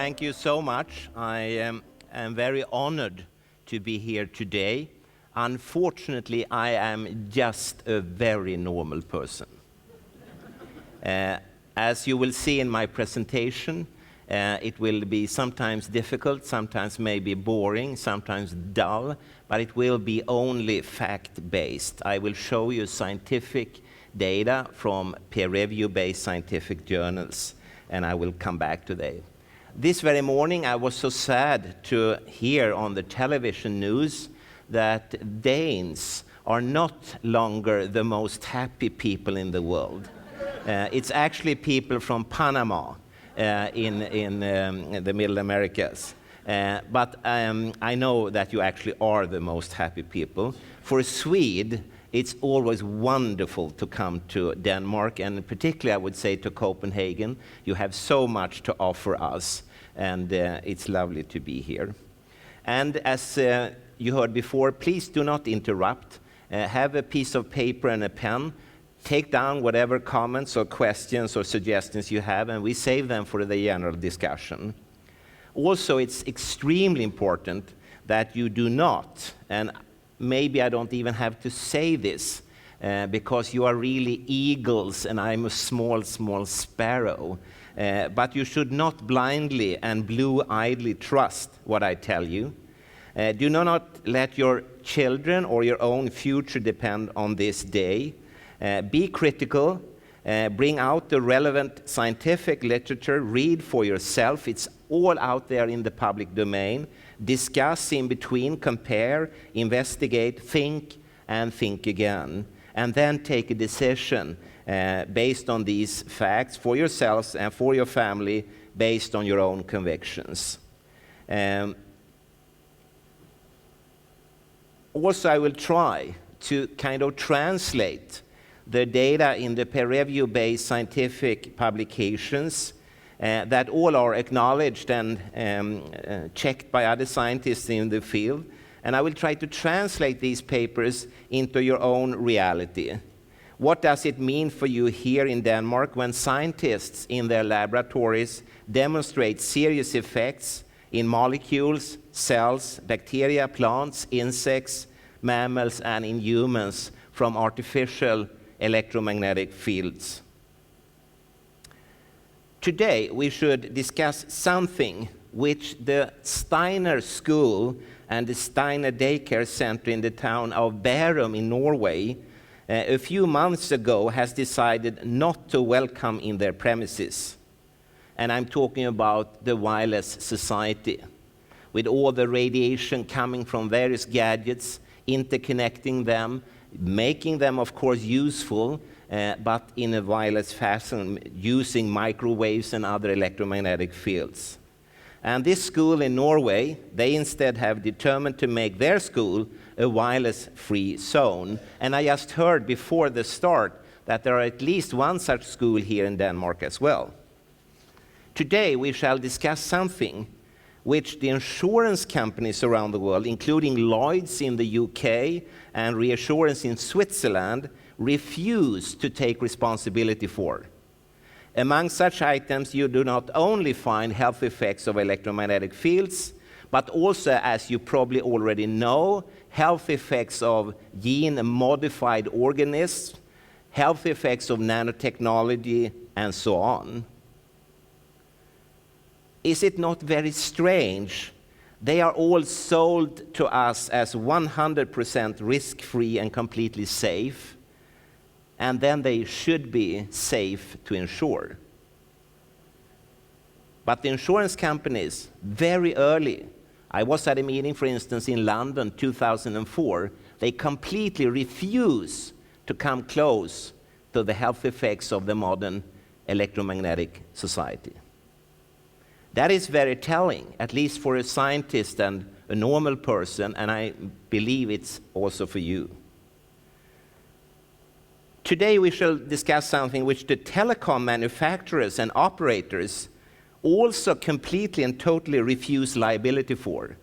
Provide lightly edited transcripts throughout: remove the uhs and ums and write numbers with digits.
Thank you so much. I am very honored to be here today. Unfortunately, I am just a very normal person. As you will see in my presentation, it will be sometimes difficult, sometimes maybe boring, sometimes dull, but it will be only fact-based. I will show you scientific data from peer-review-based scientific journals, and I will come back to that. This very morning, I was so sad to hear on the television news that Danes are not longer the most happy people in the world. It's actually people from Panama in the Middle Americas. But I know that you actually are the most happy people. For a Swede, it's always wonderful to come to Denmark, and particularly I would say to Copenhagen. You have so much to offer us, and it's lovely to be here. And as you heard before, please do not interrupt. Have a piece of paper and a pen. Take down whatever comments or questions or suggestions you have, and we save them for the general discussion. Also, it's extremely important that you do not, and maybe I don't even have to say this, because you are really eagles and I'm a small, small sparrow. But you should not blindly and blue-eyedly trust what I tell you. Do not let your children or your own future depend on this day. Be critical. Bring out the relevant scientific literature. Read for yourself. It's all out there in the public domain. Discuss in between, compare, investigate, think, and think again. And then take a decision based on these facts for yourselves and for your family, based on your own convictions. Also, I will try to kind of translate the data in the peer-review-based scientific publications that all are acknowledged and checked by other scientists in the field. And I will try to translate these papers into your own reality. What does it mean for you here in Denmark when scientists in their laboratories demonstrate serious effects in molecules, cells, bacteria, plants, insects, mammals, and in humans from artificial electromagnetic fields? Today, we should discuss something which the Steiner School and the Steiner Daycare Center in the town of Bærum in Norway a few months ago has decided not to welcome in their premises. And I'm talking about the wireless society, with all the radiation coming from various gadgets, interconnecting them, making them, of course, useful, but in a wireless fashion, using microwaves and other electromagnetic fields. And this school in Norway, they instead have determined to make their school a wireless-free zone. And I just heard before the start that there are at least one such school here in Denmark as well. Today, we shall discuss something which the insurance companies around the world, including Lloyd's in the UK and Reassurance in Switzerland, refuse to take responsibility for. Among such items, you do not only find health effects of electromagnetic fields, but also, as you probably already know, health effects of gene-modified organisms, health effects of nanotechnology, and so on. Is it not very strange? They are all sold to us as 100% risk-free and completely safe, and then they should be safe to insure. But the insurance companies, very early, I was at a meeting, for instance, in London 2004, they completely refuse to come close to the health effects of the modern electromagnetic society. That is very telling, at least for a scientist and a normal person, and I believe it's also for you. Today we shall discuss something which the telecom manufacturers and operators also completely and totally refuse liability for.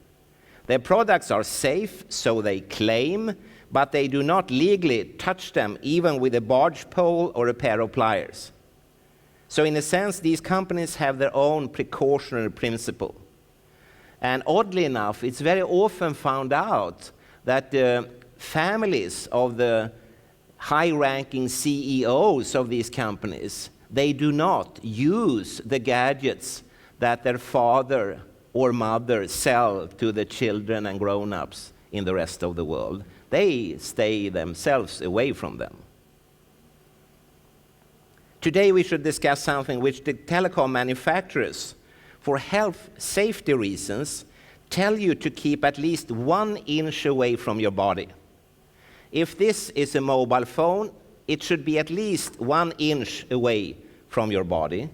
Their products are safe, so they claim, but they do not legally touch them even with a barge pole or a pair of pliers. So in a sense, these companies have their own precautionary principle. And oddly enough, it's very often found out that the families of the high-ranking CEOs of these companies, they do not use the gadgets that their father or mother sell to the children and grown-ups in the rest of the world. They stay themselves away from them. Today we should discuss something which the telecom manufacturers, for health safety reasons, tell you to keep at least 1 inch away from your body. If this is a mobile phone, it should be at least 1 inch away from your body.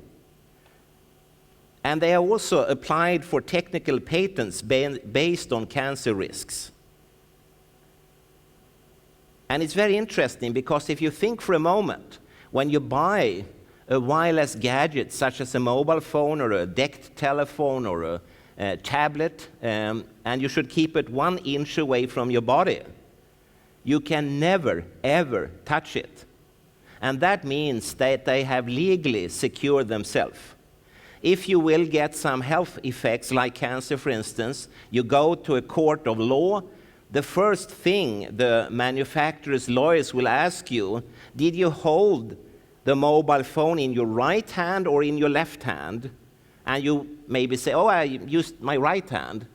And they are also applied for technical patents based on cancer risks. And it's very interesting because if you think for a moment, when you buy a wireless gadget such as a mobile phone or a decked telephone or a tablet, and you should keep it 1 inch away from your body, you can never, ever touch it. And that means that they have legally secured themselves. If you will get some health effects like cancer, for instance, you go to a court of law, the first thing the manufacturer's lawyers will ask you, did you hold the mobile phone in your right hand or in your left hand? And you maybe say, oh, I used my right hand.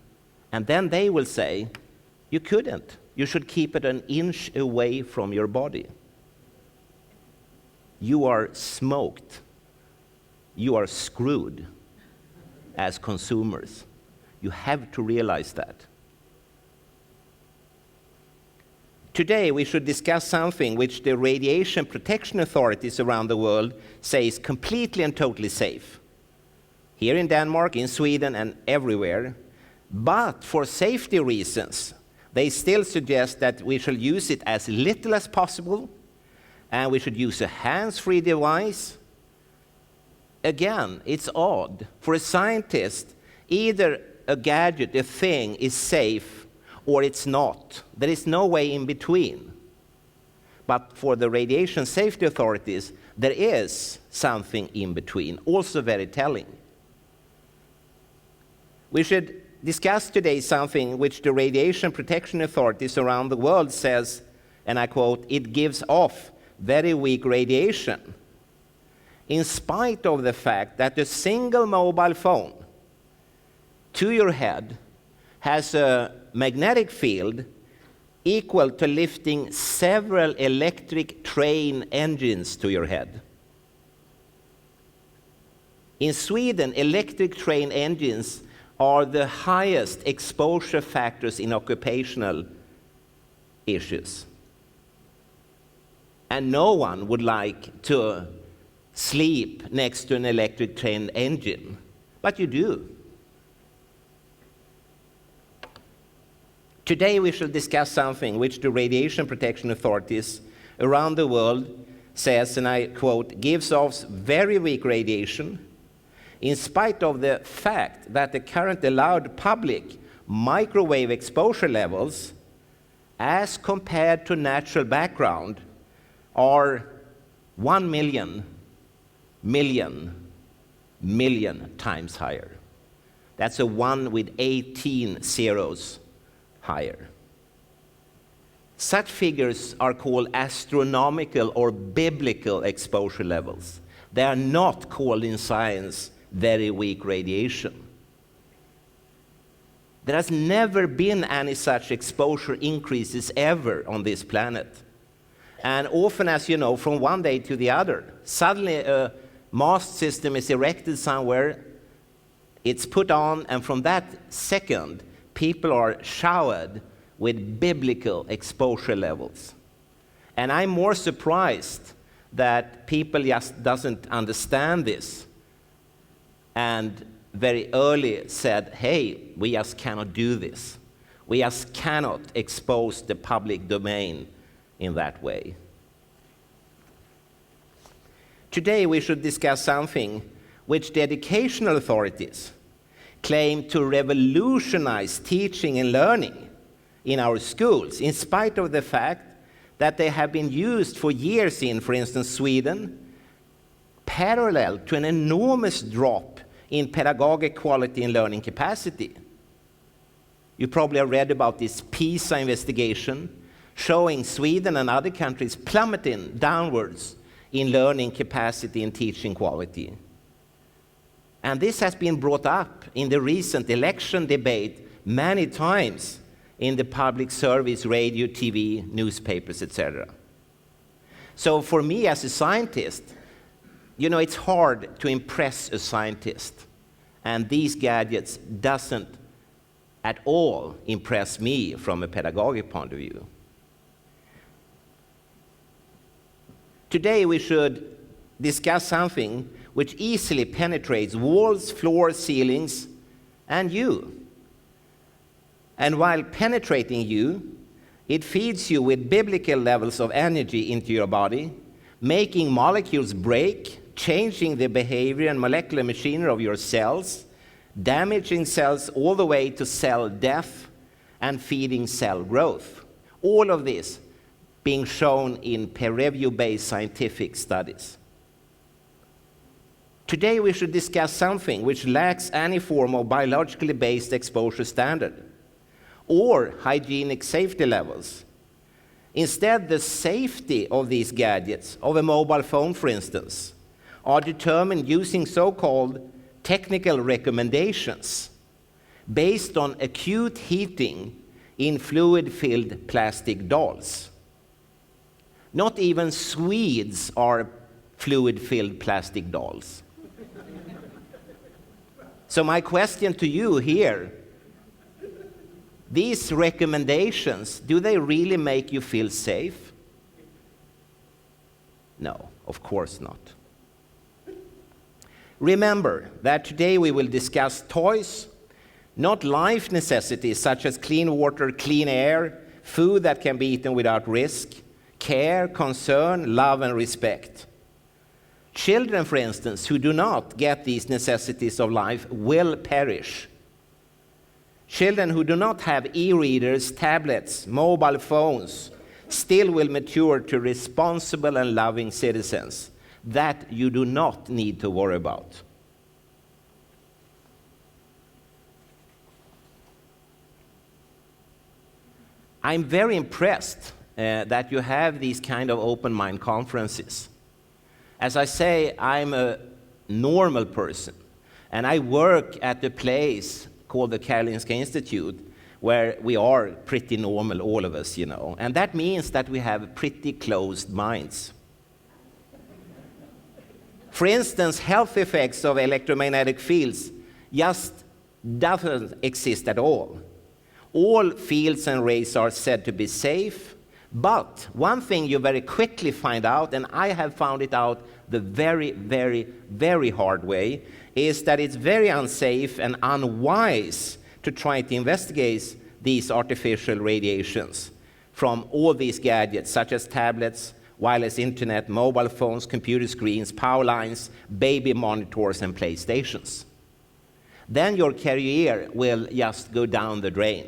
And then they will say, you couldn't. You should keep it 1 inch away from your body. You are smoked. You are screwed as consumers. You have to realize that. Today, we should discuss something which the radiation protection authorities around the world say is completely and totally safe. Here in Denmark, in Sweden, and everywhere. But for safety reasons, they still suggest that we should use it as little as possible, and we should use a hands-free device. Again, it's odd. For a scientist, either a gadget, a thing, is safe or it's not. There is no way in between. But for the radiation safety authorities, there is something in between, also very telling. We should discuss today something which the radiation protection authorities around the world says, and I quote, it gives off very weak radiation, in spite of the fact that a single mobile phone to your head has a magnetic field equal to lifting several electric train engines to your head. In Sweden, electric train engines are the highest exposure factors in occupational issues. And no one would like to sleep next to an electric train engine, but you do. Today we shall discuss something which the radiation protection authorities around the world says, and I quote, gives off very weak radiation in spite of the fact that the current allowed public microwave exposure levels as compared to natural background are 1 million times higher. That's a 1 with 18 zeros higher. Such figures are called astronomical or biblical exposure levels. They are not called in science very weak radiation. There has never been any such exposure increases ever on this planet. And often, as you know, from one day to the other, suddenly a mast system is erected somewhere, it's put on, and from that second, people are showered with biblical exposure levels. And I'm more surprised that people just doesn't understand this and very early said, hey, we just cannot do this. We just cannot expose the public domain in that way. Today we should discuss something which the educational authorities claim to revolutionize teaching and learning in our schools, in spite of the fact that they have been used for years in, for instance, Sweden, parallel to an enormous drop in pedagogic quality and learning capacity. You probably have read about this PISA investigation showing Sweden and other countries plummeting downwards in learning capacity and teaching quality. And this has been brought up in the recent election debate many times in the public service, radio, TV, newspapers, etc. So for me as a scientist, you know, it's hard to impress a scientist. And these gadgets doesn't at all impress me from a pedagogic point of view. Today we should discuss something which easily penetrates walls, floors, ceilings, and you. And while penetrating you, it feeds you with biblical levels of energy into your body, making molecules break, changing the behavior and molecular machinery of your cells, damaging cells all the way to cell death, and feeding cell growth. All of this being shown in peer-review-based scientific studies. Today we should discuss something which lacks any form of biologically based exposure standard or hygienic safety levels. Instead, the safety of these gadgets, of a mobile phone for instance, are determined using so-called technical recommendations based on acute heating in fluid-filled plastic dolls. Not even Swedes are fluid-filled plastic dolls. So my question to you here, these recommendations, do they really make you feel safe? No, of course not. Remember that today we will discuss toys, not life necessities such as clean water, clean air, food that can be eaten without risk, care, concern, love, and respect. Children, for instance, who do not get these necessities of life will perish. Children who do not have e-readers, tablets, mobile phones, still will mature to responsible and loving citizens. That you do not need to worry about. I'm very impressed that you have these kind of open mind conferences. As I say, I'm a normal person, and I work at a place called the Karolinska Institutet, where we are pretty normal, all of us, you know. And that means that we have pretty closed minds. For instance, health effects of electromagnetic fields just doesn't exist at all. All fields and rays are said to be safe, but one thing you very quickly find out, and I have found it out the very, very, very hard way, is that it's very unsafe and unwise to try to investigate these artificial radiations from all these gadgets, such as tablets, wireless internet, mobile phones, computer screens, power lines, baby monitors, and PlayStations. Then your career will just go down the drain.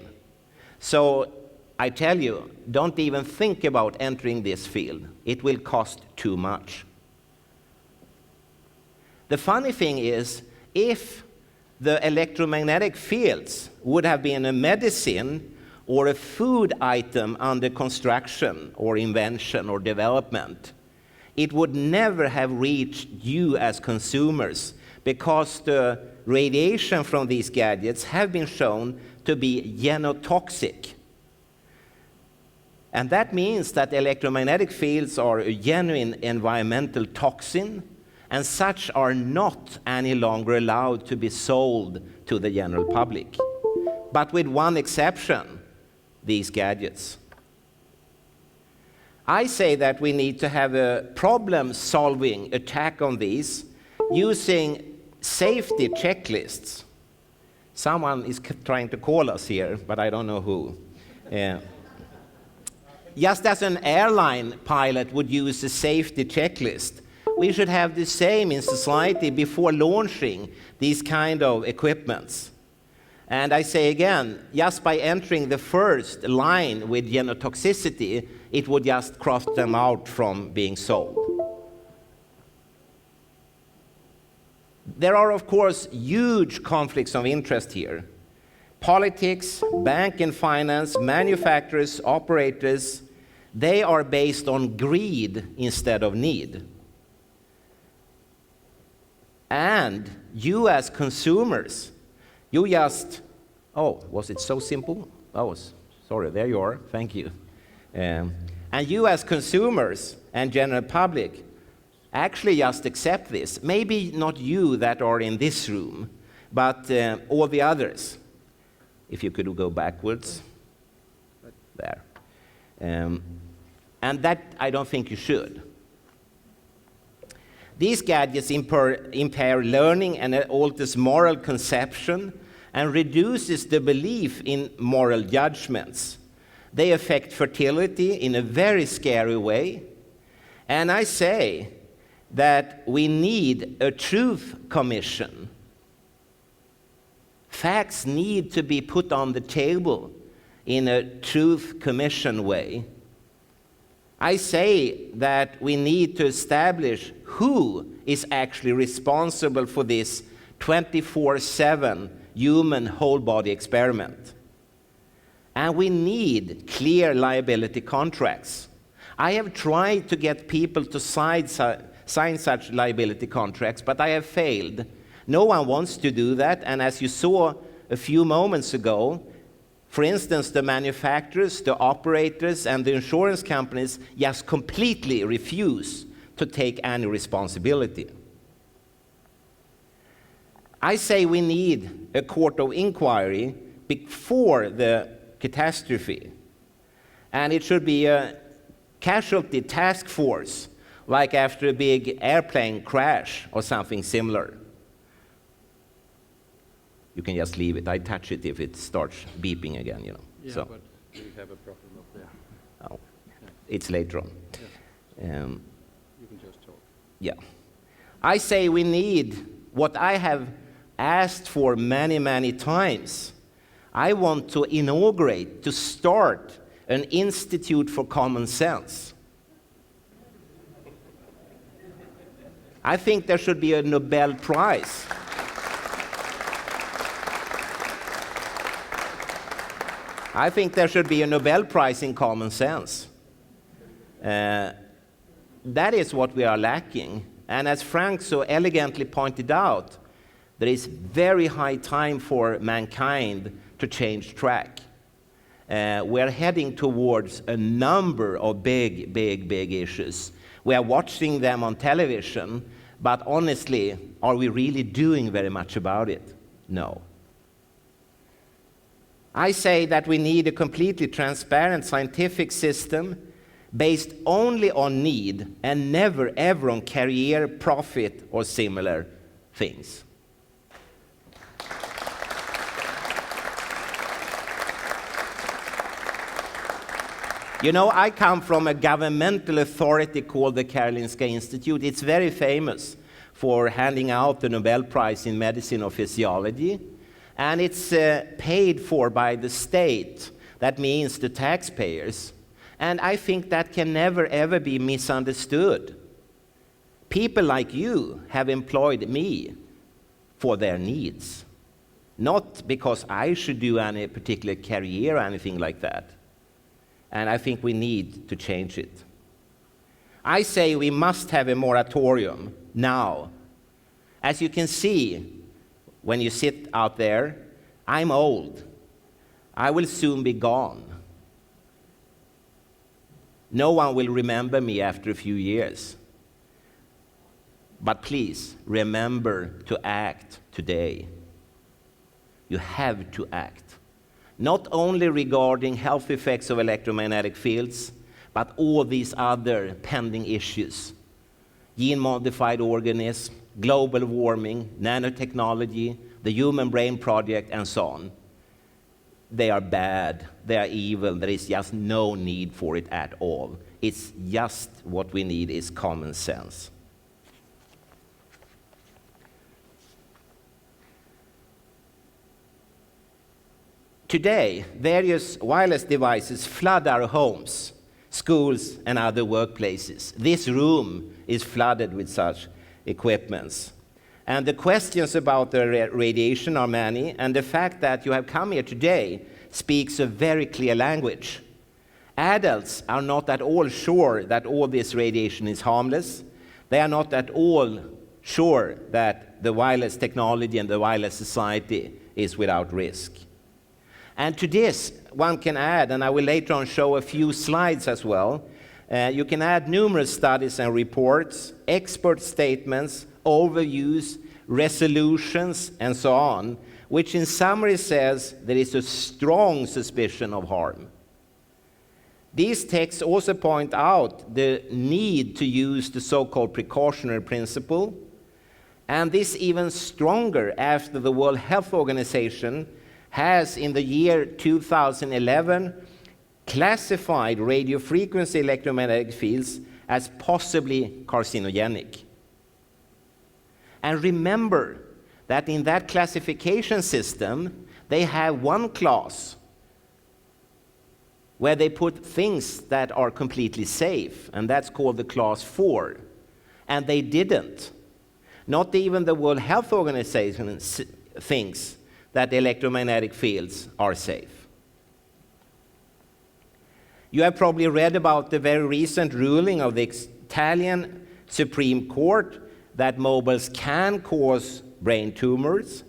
So I tell you, don't even think about entering this field. It will cost too much. The funny thing is, if the electromagnetic fields would have been a medicine or a food item under construction or invention or development, it would never have reached you as consumers, because the radiation from these gadgets have been shown to be genotoxic. And that means that electromagnetic fields are a genuine environmental toxin, and such are not any longer allowed to be sold to the general public. But with one exception, these gadgets. I say that we need to have a problem-solving attack on these using safety checklists. Someone is trying to call us here, but I don't know who. Just as an airline pilot would use a safety checklist, we should have the same in society before launching these kind of equipments. And I say again, just by entering the first line with genotoxicity, it would just cross them out from being sold. There are, of course, huge conflicts of interest here. Politics, bank and finance, manufacturers, operators, they are based on greed instead of need. And you as consumers, you just, oh, was it so simple? Oh, sorry, there you are, thank you. And you as consumers and general public actually just accept this. Maybe not you that are in this room, but all the others. If you could go backwards, there. And that I don't think you should. These gadgets impair learning and alters moral conception and reduces the belief in moral judgments. They affect fertility in a very scary way. And I say that we need a truth commission. Facts need to be put on the table in a truth commission way. I say that we need to establish who is actually responsible for this 24/7 human whole body experiment. And we need clear liability contracts. I have tried to get people to sign such liability contracts, but I have failed. No one wants to do that, and as you saw a few moments ago, for instance, the manufacturers, the operators, and the insurance companies just completely refuse to take any responsibility. I say we need a court of inquiry before the catastrophe, and it should be a casualty task force, like after a big airplane crash or something similar. You can just leave it. I touch it if it starts beeping again, you know. Yeah, so. But we have a problem up there. Oh, yeah. It's later on. Yeah. You can just talk. Yeah. I say we need what I have asked for many, many times. I want to inaugurate, to start an Institute for Common Sense. I think there should be a Nobel Prize. I think there should be a Nobel Prize in common sense. That is what we are lacking. And as Frank so elegantly pointed out, there is very high time for mankind to change track. We're heading towards a number of big issues. We are watching them on television, but honestly, are we really doing very much about it? No. I say that we need a completely transparent scientific system based only on need and never ever on career, profit, or similar things. You know, I come from a governmental authority called the Karolinska Institutet. It's very famous for handing out the Nobel Prize in Medicine or Physiology. And it's paid for by the state. That means the taxpayers. And I think that can never, ever be misunderstood. People like you have employed me for their needs, not because I should do any particular career or anything like that. And I think we need to change it. I say we must have a moratorium now. As you can see, when you sit out there, I'm old. I will soon be gone. No one will remember me after a few years. But please, remember to act today. You have to act. Not only regarding health effects of electromagnetic fields, but all these other pending issues. Gene-modified organisms, global warming, nanotechnology, the Human Brain Project, and so on. They are bad, they are evil, there is just no need for it at all. It's just what we need is common sense. Today, various wireless devices flood our homes, schools, and other workplaces. This room is flooded with such equipments. And the questions about the radiation are many, and the fact that you have come here today speaks a very clear language. Adults are not at all sure that all this radiation is harmless. They are not at all sure that the wireless technology and the wireless society is without risk. And to this, one can add, and I will later on show a few slides as well, you can add numerous studies and reports, expert statements, overviews, resolutions, and so on, which in summary says there is a strong suspicion of harm. These texts also point out the need to use the so-called precautionary principle, and this even stronger after the World Health Organization has, in the year 2011, classified radiofrequency electromagnetic fields as possibly carcinogenic. And remember that in that classification system, they have one class where they put things that are completely safe, and that's called the class 4. And they didn't. Not even the World Health Organization thinks that electromagnetic fields are safe. You have probably read about the very recent ruling of the Italian Supreme Court that mobiles can cause brain tumors.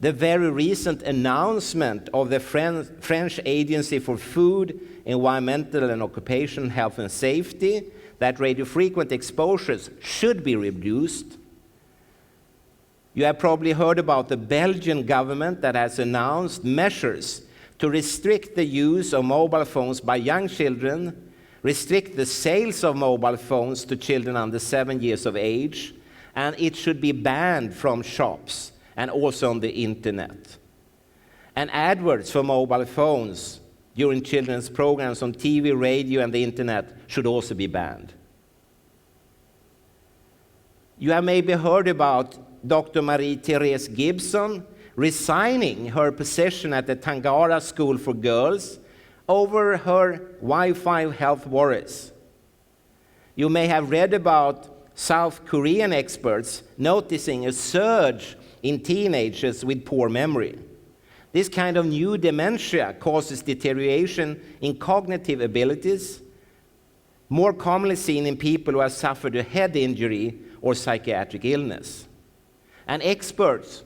The very recent announcement of the French Agency for Food, Environmental and Occupational Health and Safety that radiofrequent exposures should be reduced. You have probably heard about the Belgian government that has announced measures to restrict the use of mobile phones by young children, restrict the sales of mobile phones to children under 7 years of age, and it should be banned from shops and also on the internet. And adverts for mobile phones during children's programs on TV, radio, and the internet should also be banned. You have maybe heard about Dr. Marie-Therese Gibson resigning her position at the Tangara School for Girls over her Wi-Fi health worries. You may have read about South Korean experts noticing a surge in teenagers with poor memory. This kind of new dementia causes deterioration in cognitive abilities, more commonly seen in people who have suffered a head injury or psychiatric illness. And experts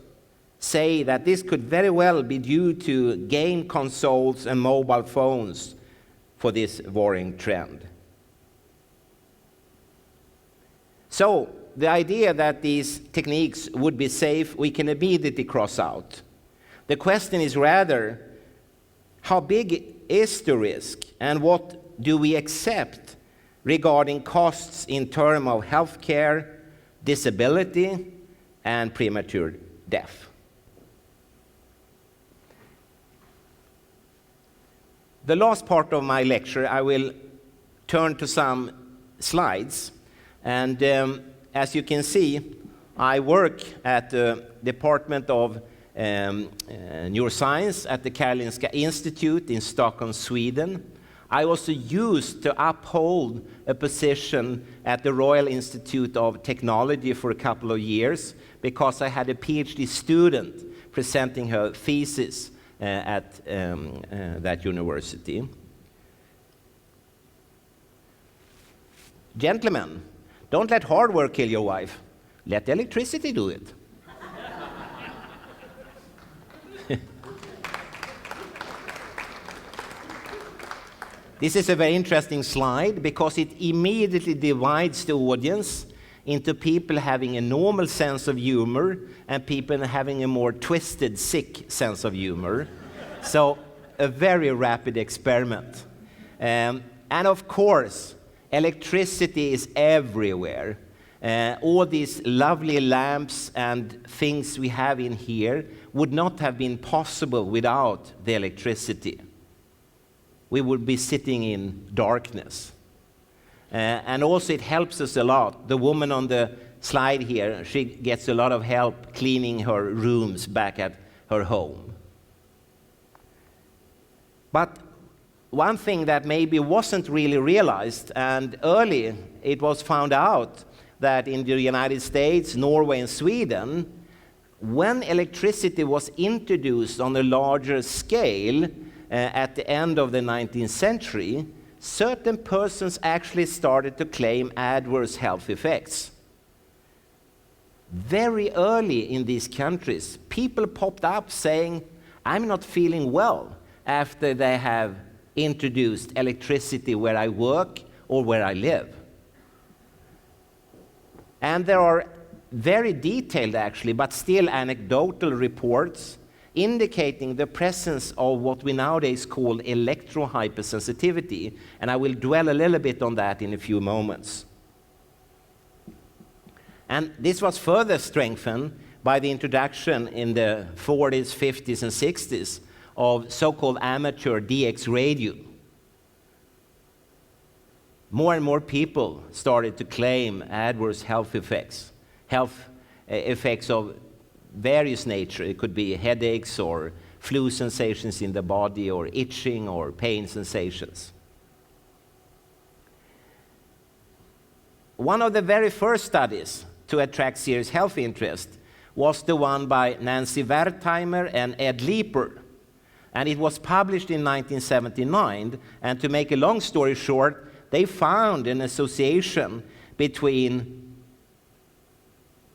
say that this could very well be due to game consoles and mobile phones for this worrying trend. So, the idea that these techniques would be safe, we can immediately cross out. The question is rather, how big is the risk, and what do we accept regarding costs in terms of healthcare, disability, and premature death? The last part of my lecture, I will turn to some slides, and as you can see, I work at the Department of Neuroscience at the Karolinska Institutet in Stockholm, Sweden. I also used to uphold a position at the Royal Institute of Technology for a couple of years because I had a PhD student presenting her thesis at that university. Gentlemen, don't let hard work kill your wife. Let electricity do it. This is a very interesting slide because it immediately divides the audience into people having a normal sense of humor and people having a more twisted, sick sense of humor. So, a very rapid experiment. And of course, electricity is everywhere. All these lovely lamps and things we have in here would not have been possible without the electricity. We would be sitting in darkness. And also it helps us a lot. The woman on the slide here, she gets a lot of help cleaning her rooms back at her home. But one thing that maybe wasn't really realized, and early it was found out, that in the United States, Norway, and Sweden, when electricity was introduced on a larger scale at the end of the 19th century, certain persons actually started to claim adverse health effects. Very early in these countries, people popped up saying, I'm not feeling well, after they have introduced electricity where I work or where I live. And there are very detailed, actually, but still anecdotal reports indicating the presence of what we nowadays call electrohypersensitivity, and I will dwell a little bit on that in a few moments. And this was further strengthened by the introduction in the 40s, 50s, and 60s of so-called amateur DX radio. More and more people started to claim adverse health effects of various nature. It could be headaches or flu sensations in the body or itching or pain sensations. One of the very first studies to attract serious health interest was the one by Nancy Wertheimer and Ed Leeper. And it was published in 1979, and to make a long story short, they found an association between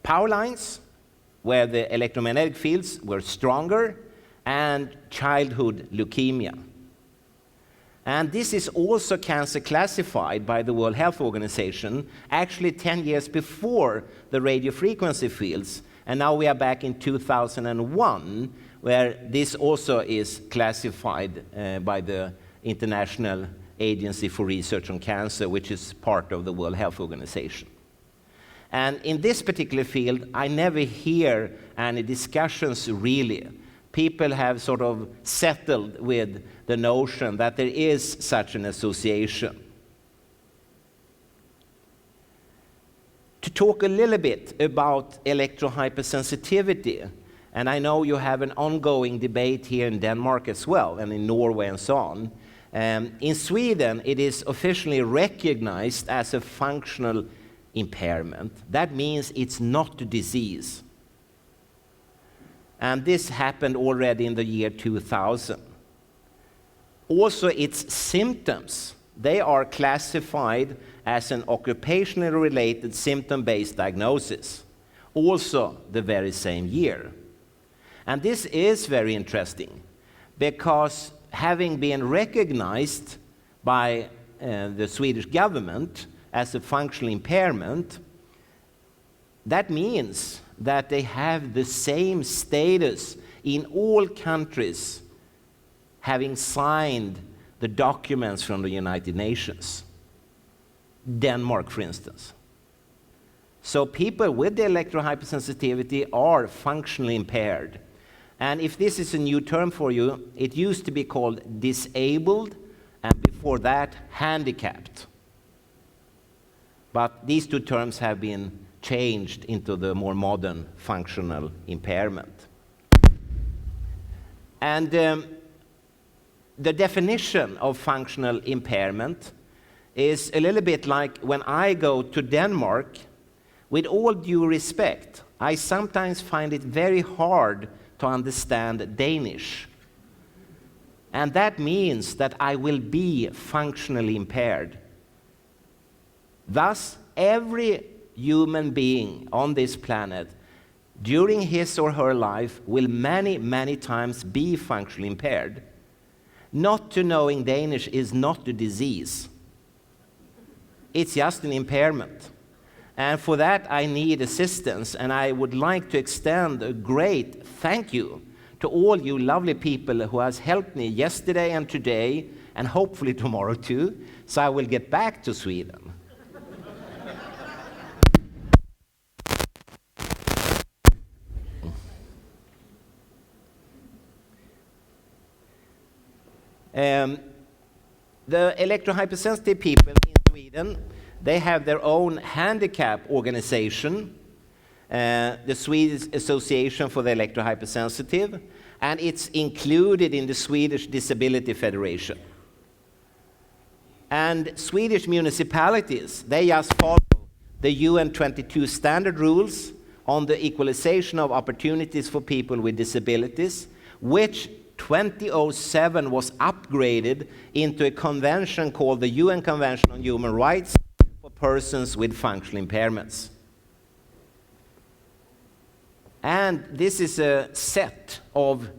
power lines, where the electromagnetic fields were stronger, and childhood leukemia. And this is also cancer classified by the World Health Organization, actually 10 years before the radio frequency fields. And now we are back in 2001, where this also is classified by the International Agency for Research on Cancer, which is part of the World Health Organization. And in this particular field, I never hear any discussions really. People have sort of settled with the notion that there is such an association. To talk a little bit about electrohypersensitivity, and I know you have an ongoing debate here in Denmark as well, and in Norway and so on. In Sweden, it is officially recognized as a functional impairment. That means it's not a disease. And this happened already in the year 2000. Also, its symptoms, they are classified as an occupationally related symptom-based diagnosis, also the very same year. And this is very interesting, because having been recognized by the Swedish government as a functional impairment, that means that they have the same status in all countries having signed the documents from the United Nations. Denmark, for instance. So people with the electrohypersensitivity are functionally impaired. And if this is a new term for you, it used to be called disabled, and before that, handicapped. But these two terms have been changed into the more modern functional impairment. And the definition of functional impairment is a little bit like when I go to Denmark, with all due respect, I sometimes find it very hard to understand Danish. And that means that I will be functionally impaired. Thus, every human being on this planet, during his or her life, will many, many times be functionally impaired. Not to knowing Danish is not a disease. It's just an impairment. And for that, I need assistance, and I would like to extend a great thank you to all you lovely people who has helped me yesterday and today, and hopefully tomorrow too, so I will get back to Sweden. The electrohypersensitive people in Sweden, they have their own handicap organization, the Swedish Association for the Electrohypersensitive, and it's included in the Swedish Disability Federation. And Swedish municipalities, they just follow the UN 22 standard rules on the equalization of opportunities for people with disabilities, which 2007 was upgraded into a convention called the UN Convention on Human Rights for persons with functional impairments. And this is a set of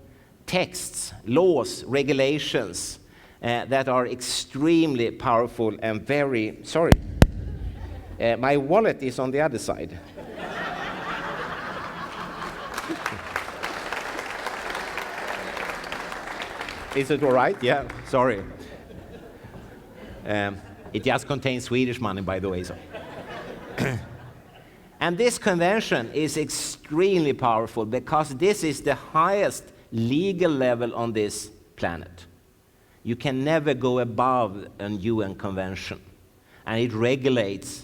texts, laws, regulations that are extremely powerful and very, sorry, my wallet is on the other side. Is it all right? Yeah, sorry. It just contains Swedish money, by the way. So. And this convention is extremely powerful because this is the highest legal level on this planet. You can never go above a UN convention, and it regulates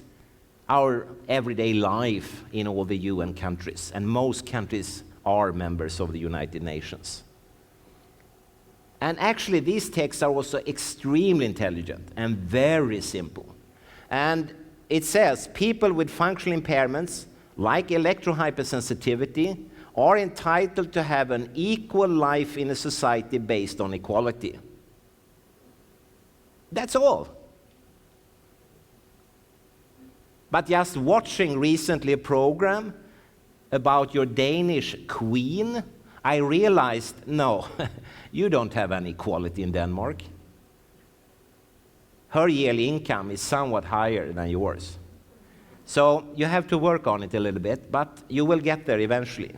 our everyday life in all the UN countries, and most countries are members of the United Nations. And actually, these texts are also extremely intelligent and very simple. And it says people with functional impairments, like electrohypersensitivity, are entitled to have an equal life in a society based on equality. That's all. But just watching recently a program about your Danish queen, I realized, no, you don't have any equality in Denmark. Her yearly income is somewhat higher than yours. So you have to work on it a little bit, but you will get there eventually.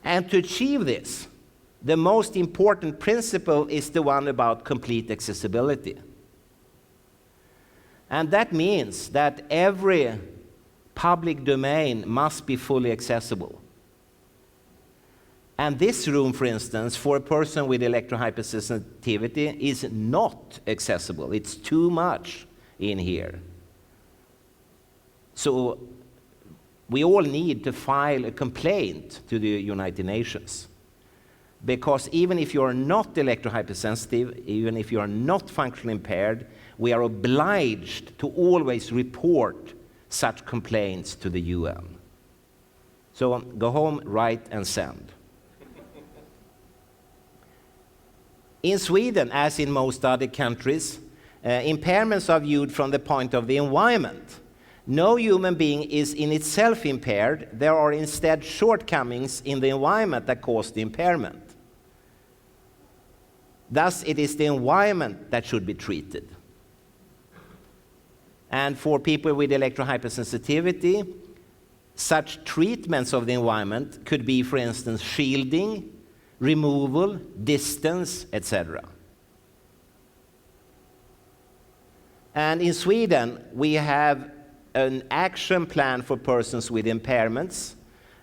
And to achieve this, the most important principle is the one about complete accessibility. And that means that every public domain must be fully accessible. And this room, for instance, for a person with electrohypersensitivity is not accessible. It's too much in here. So we all need to file a complaint to the United Nations. Because even if you are not electrohypersensitive, even if you are not functionally impaired, we are obliged to always report such complaints to the UN. So go home, write, and send. In Sweden, as in most other countries, impairments are viewed from the point of the environment. No human being is in itself impaired. There are instead shortcomings in the environment that cause the impairment. Thus, it is the environment that should be treated. And for people with electrohypersensitivity, such treatments of the environment could be, for instance, shielding, removal, distance, etc. And in Sweden, we have an action plan for persons with impairments,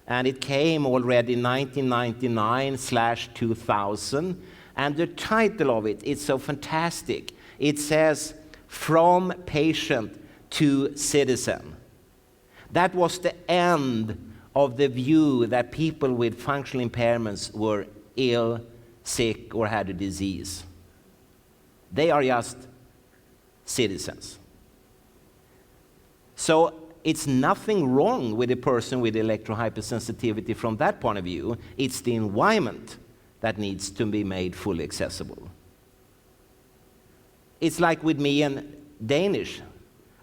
and it came already in 1999/2000, and the title of it is so fantastic. It says, From Patient to Citizen. That was the end of the view that people with functional impairments were ill, sick, or had a disease. They are just citizens. So it's nothing wrong with a person with electrohypersensitivity from that point of view. It's the environment that needs to be made fully accessible. It's like with me and Danish.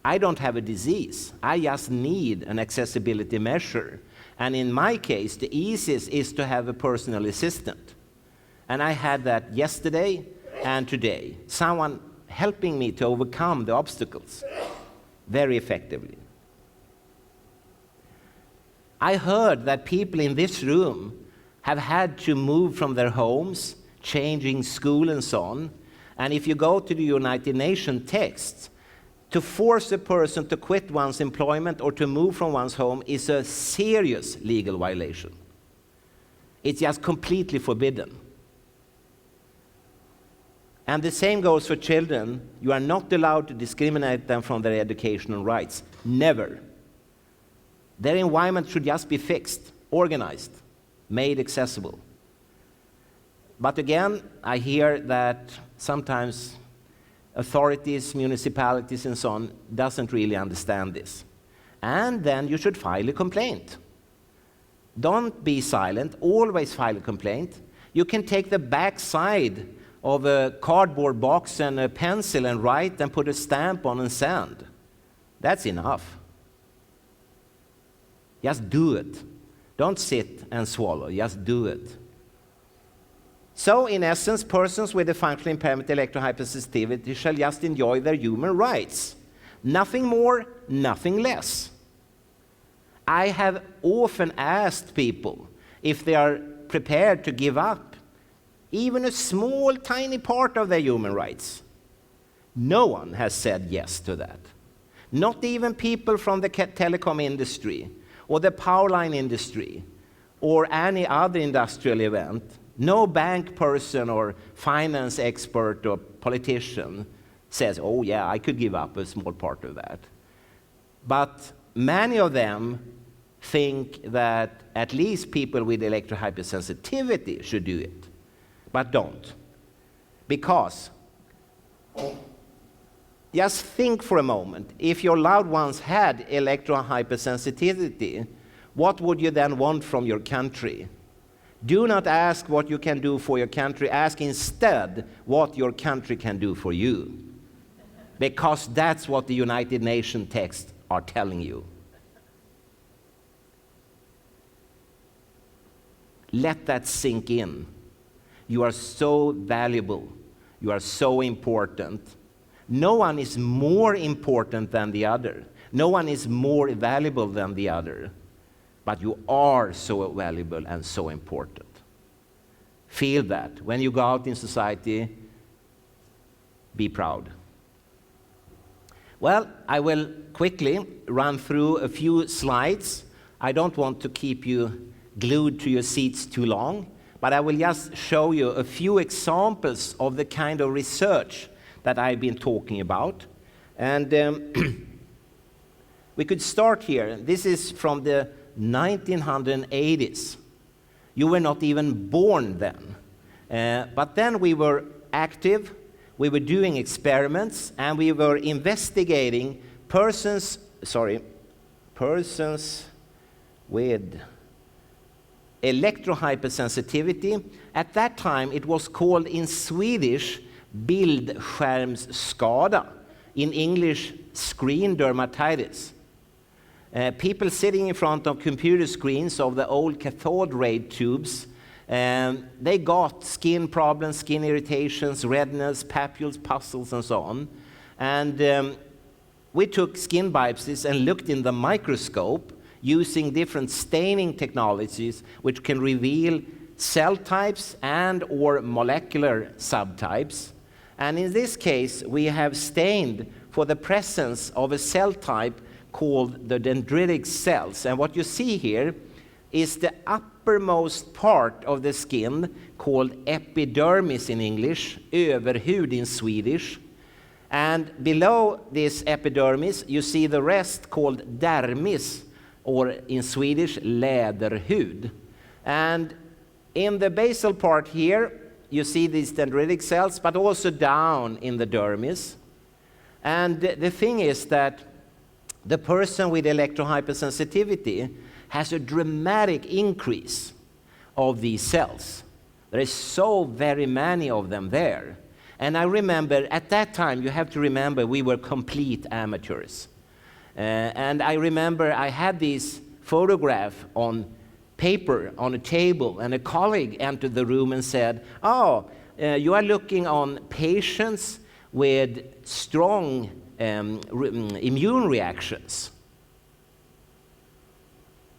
I don't have a disease. I just need an accessibility measure. And in my case, the easiest is to have a personal assistant. And I had that yesterday and today. Someone helping me to overcome the obstacles very effectively. I heard that people in this room have had to move from their homes, changing school and so on. And if you go to the United Nations text, to force a person to quit one's employment or to move from one's home is a serious legal violation. It's just completely forbidden. And the same goes for children. You are not allowed to discriminate them from their educational rights. Never. Their environment should just be fixed, organized, made accessible. But again, I hear that sometimes authorities, municipalities and so on doesn't really understand this. And then you should file a complaint. Don't be silent, always file a complaint. You can take the back side of a cardboard box and a pencil and write and put a stamp on and send. That's enough. Just do it. Don't sit and swallow, just do it. So, in essence, persons with a functional impairment electrohypersensitivity shall just enjoy their human rights. Nothing more, nothing less. I have often asked people if they are prepared to give up even a small, tiny part of their human rights. No one has said yes to that. Not even people from the telecom industry, or the power line industry, or any other industrial event. No bank person or finance expert or politician says, oh yeah, I could give up a small part of that. But many of them think that at least people with electrohypersensitivity should do it, but don't. Because, just think for a moment, if your loved ones had electrohypersensitivity, what would you then want from your country? Do not ask what you can do for your country, ask instead what your country can do for you. Because that's what the United Nations texts are telling you. Let that sink in. You are so valuable. You are so important. No one is more important than the other. No one is more valuable than the other. But you are so valuable and so important. Feel that. When you go out in society, be proud. Well, I will quickly run through a few slides. I don't want to keep you glued to your seats too long, but I will just show you a few examples of the kind of research that I've been talking about. And we could start here. This is from the 1980s. You were not even born then. But then we were active, we were doing experiments, and we were investigating persons with electrohypersensitivity. At that time, it was called in Swedish bildskärmsskada, in English screen dermatitis. People sitting in front of computer screens of the old cathode ray tubes, they got skin problems, skin irritations, redness, papules, pustules, and so on. And we took skin biopsies and looked in the microscope using different staining technologies which can reveal cell types and or molecular subtypes. And in this case, we have stained for the presence of a cell type called the dendritic cells. And what you see here is the uppermost part of the skin called epidermis in English, överhud in Swedish. And below this epidermis, you see the rest called dermis, or in Swedish, läderhud. And in the basal part here, you see these dendritic cells, but also down in the dermis. And the thing is that the person with electrohypersensitivity has a dramatic increase of these cells. There is so very many of them there. And I remember, at that time, you have to remember, we were complete amateurs. And I remember I had this photograph on paper on a table, and a colleague entered the room and said, oh, you are looking on patients with strong immune reactions.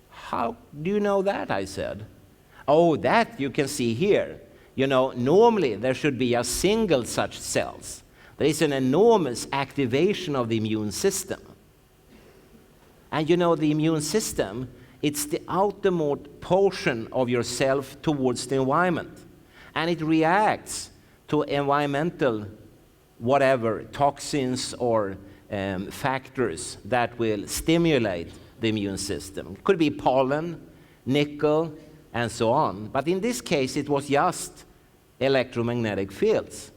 How do you know that? I said. Oh, that you can see here. You know, normally there should be a single such cells. There is an enormous activation of the immune system. And you know, the immune system, it's the outermost portion of yourself towards the environment. And it reacts to environmental whatever, toxins or factors that will stimulate the immune system. It could be pollen, nickel, and so on. But in this case, it was just electromagnetic fields.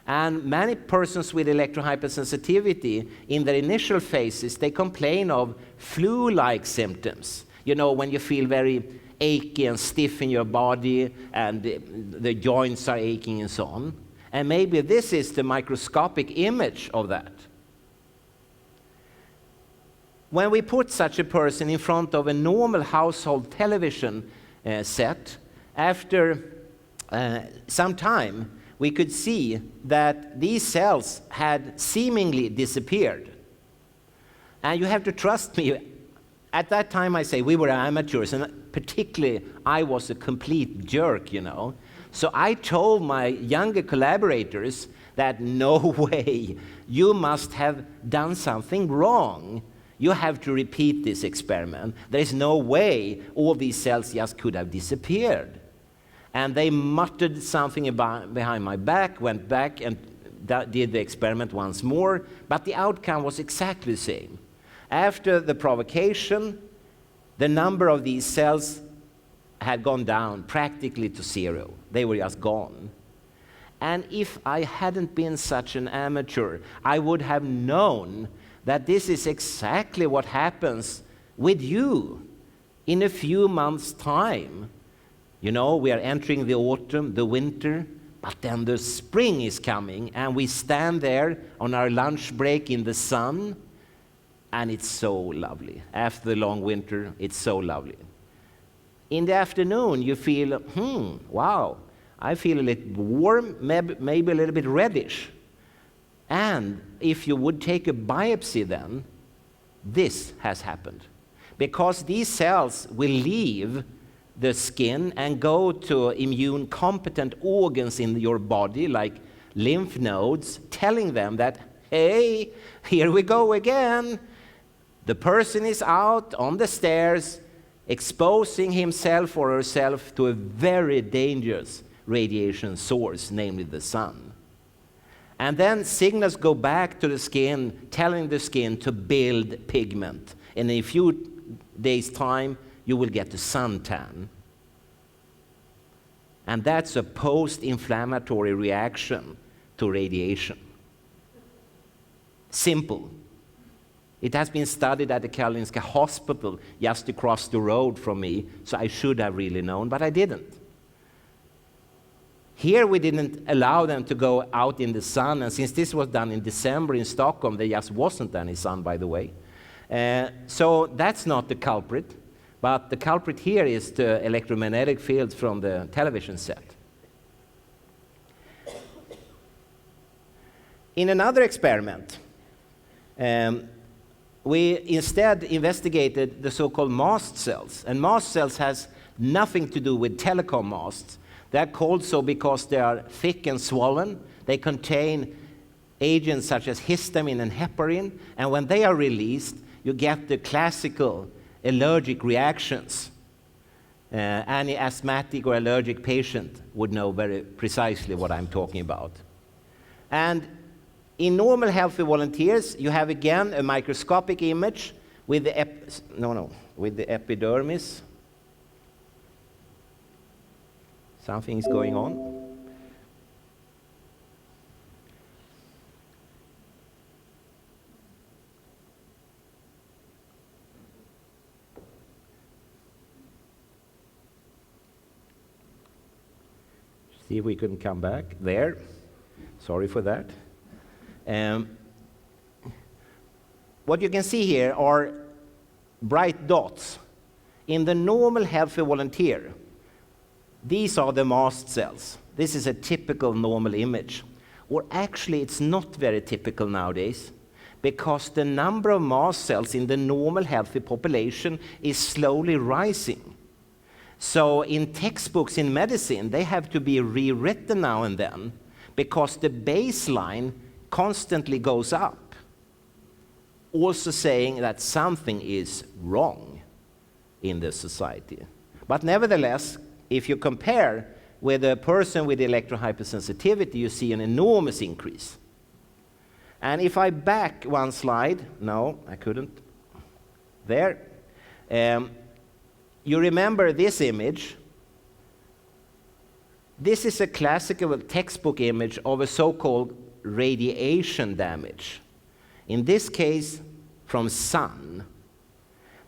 And many persons with electrohypersensitivity, in their initial phases, they complain of flu-like symptoms. You know, when you feel very achy and stiff in your body, and the joints are aching and so on. And maybe this is the microscopic image of that. When we put such a person in front of a normal household television set, after some time, we could see that these cells had seemingly disappeared. And you have to trust me. At that time, I say we were amateurs, and particularly I was a complete jerk, you know. So I told my younger collaborators that no way, you must have done something wrong. You have to repeat this experiment. There is no way all these cells just could have disappeared. And they muttered something behind my back, went back and did the experiment once more, but the outcome was exactly the same. After the provocation, the number of these cells had gone down practically to zero. They were just gone. And if I hadn't been such an amateur, I would have known that this is exactly what happens with you in a few months' time. You know, we are entering the autumn, the winter, but then the spring is coming, and we stand there on our lunch break in the sun, and it's so lovely. After the long winter, it's so lovely. In the afternoon, you feel, wow, I feel a little warm, maybe a little bit reddish. And if you would take a biopsy then, this has happened. Because these cells will leave the skin and go to immune competent organs in your body, like lymph nodes, telling them that, hey, here we go again. The person is out on the stairs, exposing himself or herself to a very dangerous radiation source, namely the sun. And then signals go back to the skin, telling the skin to build pigment. And in a few days' time, you will get a suntan. And that's a post-inflammatory reaction to radiation. Simple. It has been studied at the Karolinska Hospital just across the road from me, so I should have really known, but I didn't. Here we didn't allow them to go out in the sun, and since this was done in December in Stockholm, there just wasn't any sun, by the way. So that's not the culprit, but the culprit here is the electromagnetic fields from the television set. In another experiment, we instead investigated the so-called mast cells, and mast cells has nothing to do with telecom masts. They're called so because they are thick and swollen. They contain agents such as histamine and heparin, and when they are released, you get the classical allergic reactions. Any asthmatic or allergic patient would know very precisely what I'm talking about. And in normal healthy volunteers, you have again a microscopic image with the epidermis. Something is going on. See if we can come back there. Sorry for that. What you can see here are bright dots. In the normal healthy volunteer, these are the mast cells. This is a typical normal image. Or actually, it's not very typical nowadays, because the number of mast cells in the normal healthy population is slowly rising. So in textbooks in medicine, they have to be rewritten now and then, because the baseline constantly goes up, also saying that something is wrong in the society. But nevertheless, if you compare with a person with electrohypersensitivity, you see an enormous increase. And if I back one slide, no, I couldn't. There. You remember this image. This is a classical textbook image of a so-called radiation damage. In this case, from sun.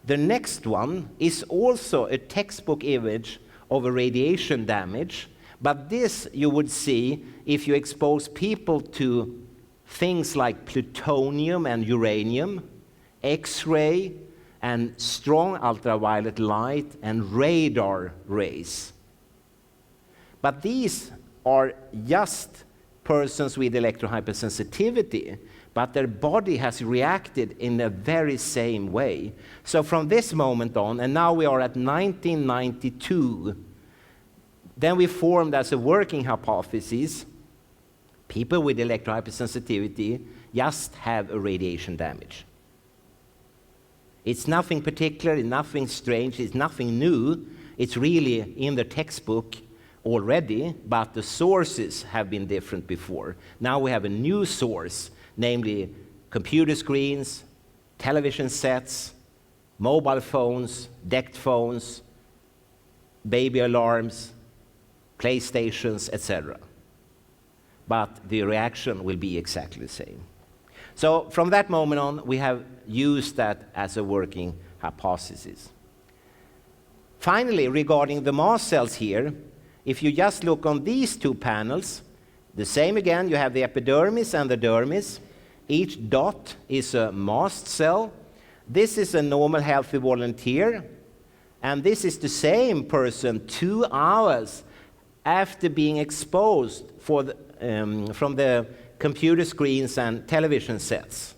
The next one is also a textbook image of a radiation damage, but this you would see if you expose people to things like plutonium and uranium, X-ray, and strong ultraviolet light and radar rays. But these are just persons with electrohypersensitivity, but their body has reacted in the very same way. So from this moment on, and now we are at 1992, then we formed as a working hypothesis, people with electrohypersensitivity just have a radiation damage. It's nothing particular, nothing strange, it's nothing new. It's really in the textbook already, but the sources have been different before. Now we have a new source, namely computer screens, television sets, mobile phones, decked phones, baby alarms, PlayStations, etc. But the reaction will be exactly the same. So from that moment on, we have used that as a working hypothesis. Finally, regarding the mast cells here, if you just look on these two panels, the same again, you have the epidermis and the dermis. Each dot is a mast cell. This is a normal healthy volunteer, and this is the same person 2 hours after being exposed from the computer screens and television sets.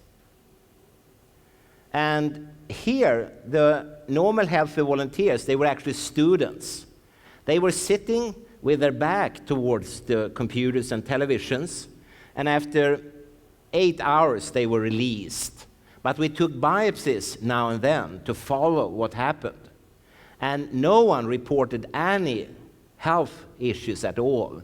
And here, the normal healthy volunteers, they were actually students. They were sitting with their back towards the computers and televisions, and after 8 hours they were released. But we took biopsies now and then to follow what happened. And no one reported any health issues at all.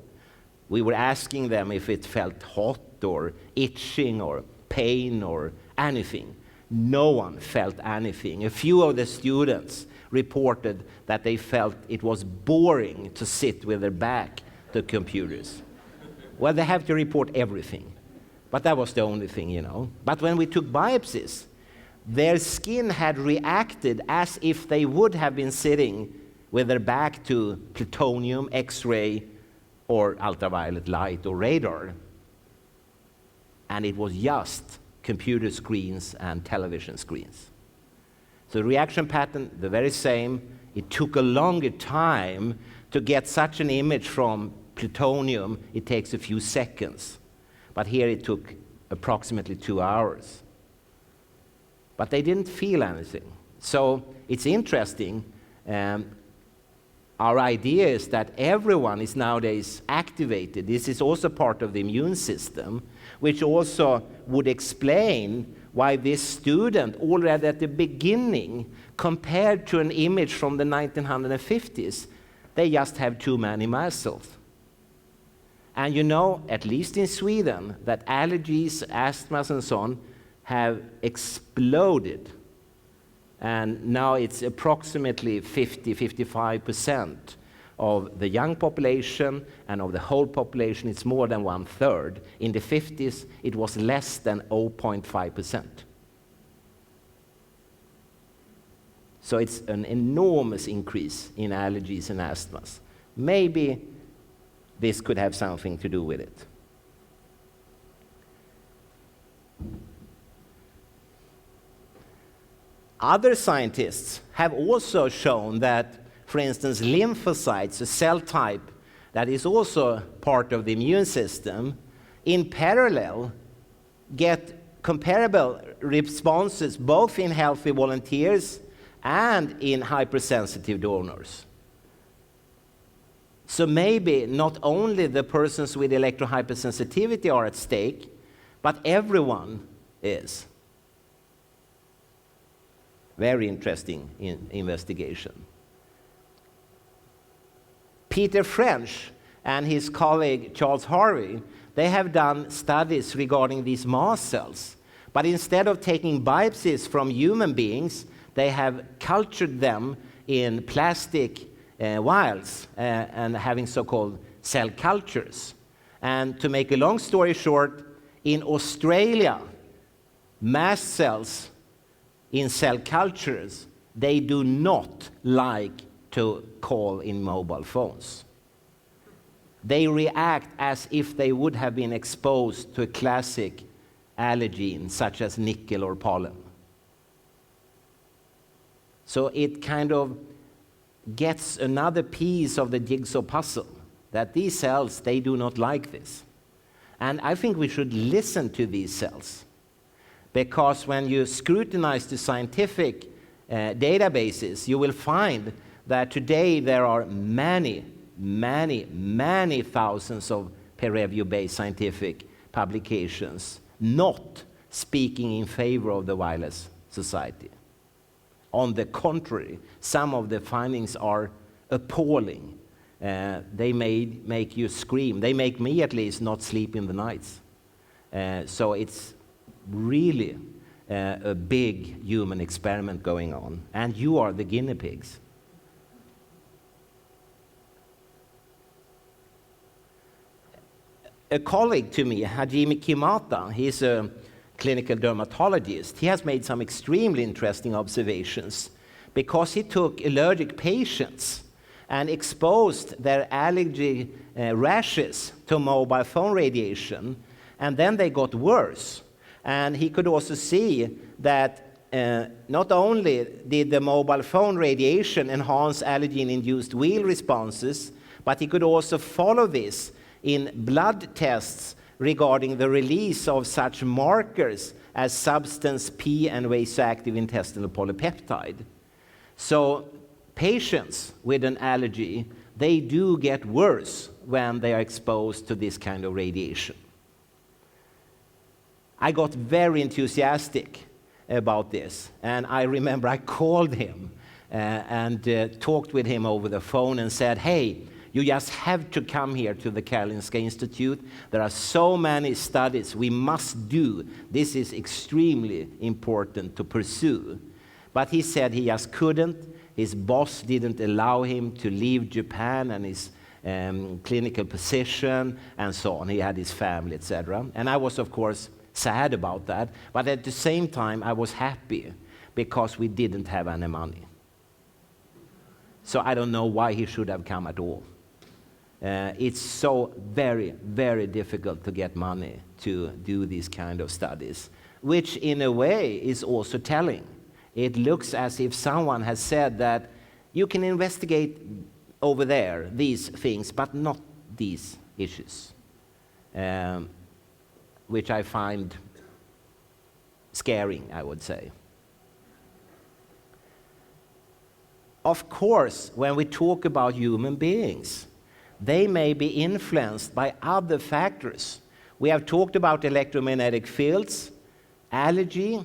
We were asking them if it felt hot or itching or pain or anything. No one felt anything. A few of the students reported that they felt it was boring to sit with their back to computers. Well, they have to report everything. But that was the only thing, you know. But when we took biopsies, their skin had reacted as if they would have been sitting with their back to plutonium, X-ray, or ultraviolet light or radar. And it was just computer screens and television screens. So the reaction pattern, the very same. It took a longer time to get such an image from plutonium. It takes a few seconds. But here it took approximately 2 hours. But they didn't feel anything. So it's interesting. Our idea is that everyone is nowadays activated. This is also part of the immune system, which also would explain why this student already at the beginning, compared to an image from the 1950s, they just have too many mast cells. And you know, at least in Sweden, that allergies, asthmas and so on have exploded. And now it's approximately 50-55% of the young population, and of the whole population it's more than 1/3. In the 50s it was less than 0.5%. So it's an enormous increase in allergies and asthmas. Maybe this could have something to do with it. Other scientists have also shown that, for instance, lymphocytes, a cell type that is also part of the immune system, in parallel get comparable responses both in healthy volunteers and in hypersensitive donors. So maybe not only the persons with electrohypersensitivity are at stake, but everyone is. Very interesting investigation. Peter French and his colleague Charles Harvey, they have done studies regarding these mast cells. But instead of taking biopsies from human beings, they have cultured them in plastic vials and having so-called cell cultures. And to make a long story short, in Australia, mast cells in cell cultures, they do not like to call in mobile phones. They react as if they would have been exposed to a classic allergen such as nickel or pollen. So it kind of gets another piece of the jigsaw puzzle, that these cells, they do not like this. And I think we should listen to these cells, because when you scrutinize the scientific databases, you will find that today there are many thousands of peer-review-based scientific publications not speaking in favor of the wireless society. On the contrary, some of the findings are appalling. They may make you scream. They make me, at least, not sleep in the nights. So it's really a big human experiment going on, and you are the guinea pigs. A colleague to me, Hajime Kimata, he's a clinical dermatologist. He has made some extremely interesting observations, because he took allergic patients and exposed their allergy rashes to mobile phone radiation, and then they got worse. And he could also see that not only did the mobile phone radiation enhance allergen-induced wheal responses, but he could also follow this in blood tests regarding the release of such markers as substance P and vasoactive intestinal polypeptide. So patients with an allergy, they do get worse when they are exposed to this kind of radiation. I got very enthusiastic about this, and I remember I called him and talked with him over the phone and said, hey, you just have to come here to the Karolinska Institute. There are so many studies we must do. This is extremely important to pursue. But he said he just couldn't. His boss didn't allow him to leave Japan and his clinical position and so on. He had his family, etc. And I was, of course, sad about that. But at the same time, I was happy because we didn't have any money. So I don't know why he should have come at all. It's so very, very difficult to get money to do these kind of studies, which in a way is also telling. It looks as if someone has said that you can investigate over there these things, but not these issues, which I find scaring, I would say. Of course, when we talk about human beings, they may be influenced by other factors. We have talked about electromagnetic fields, allergy,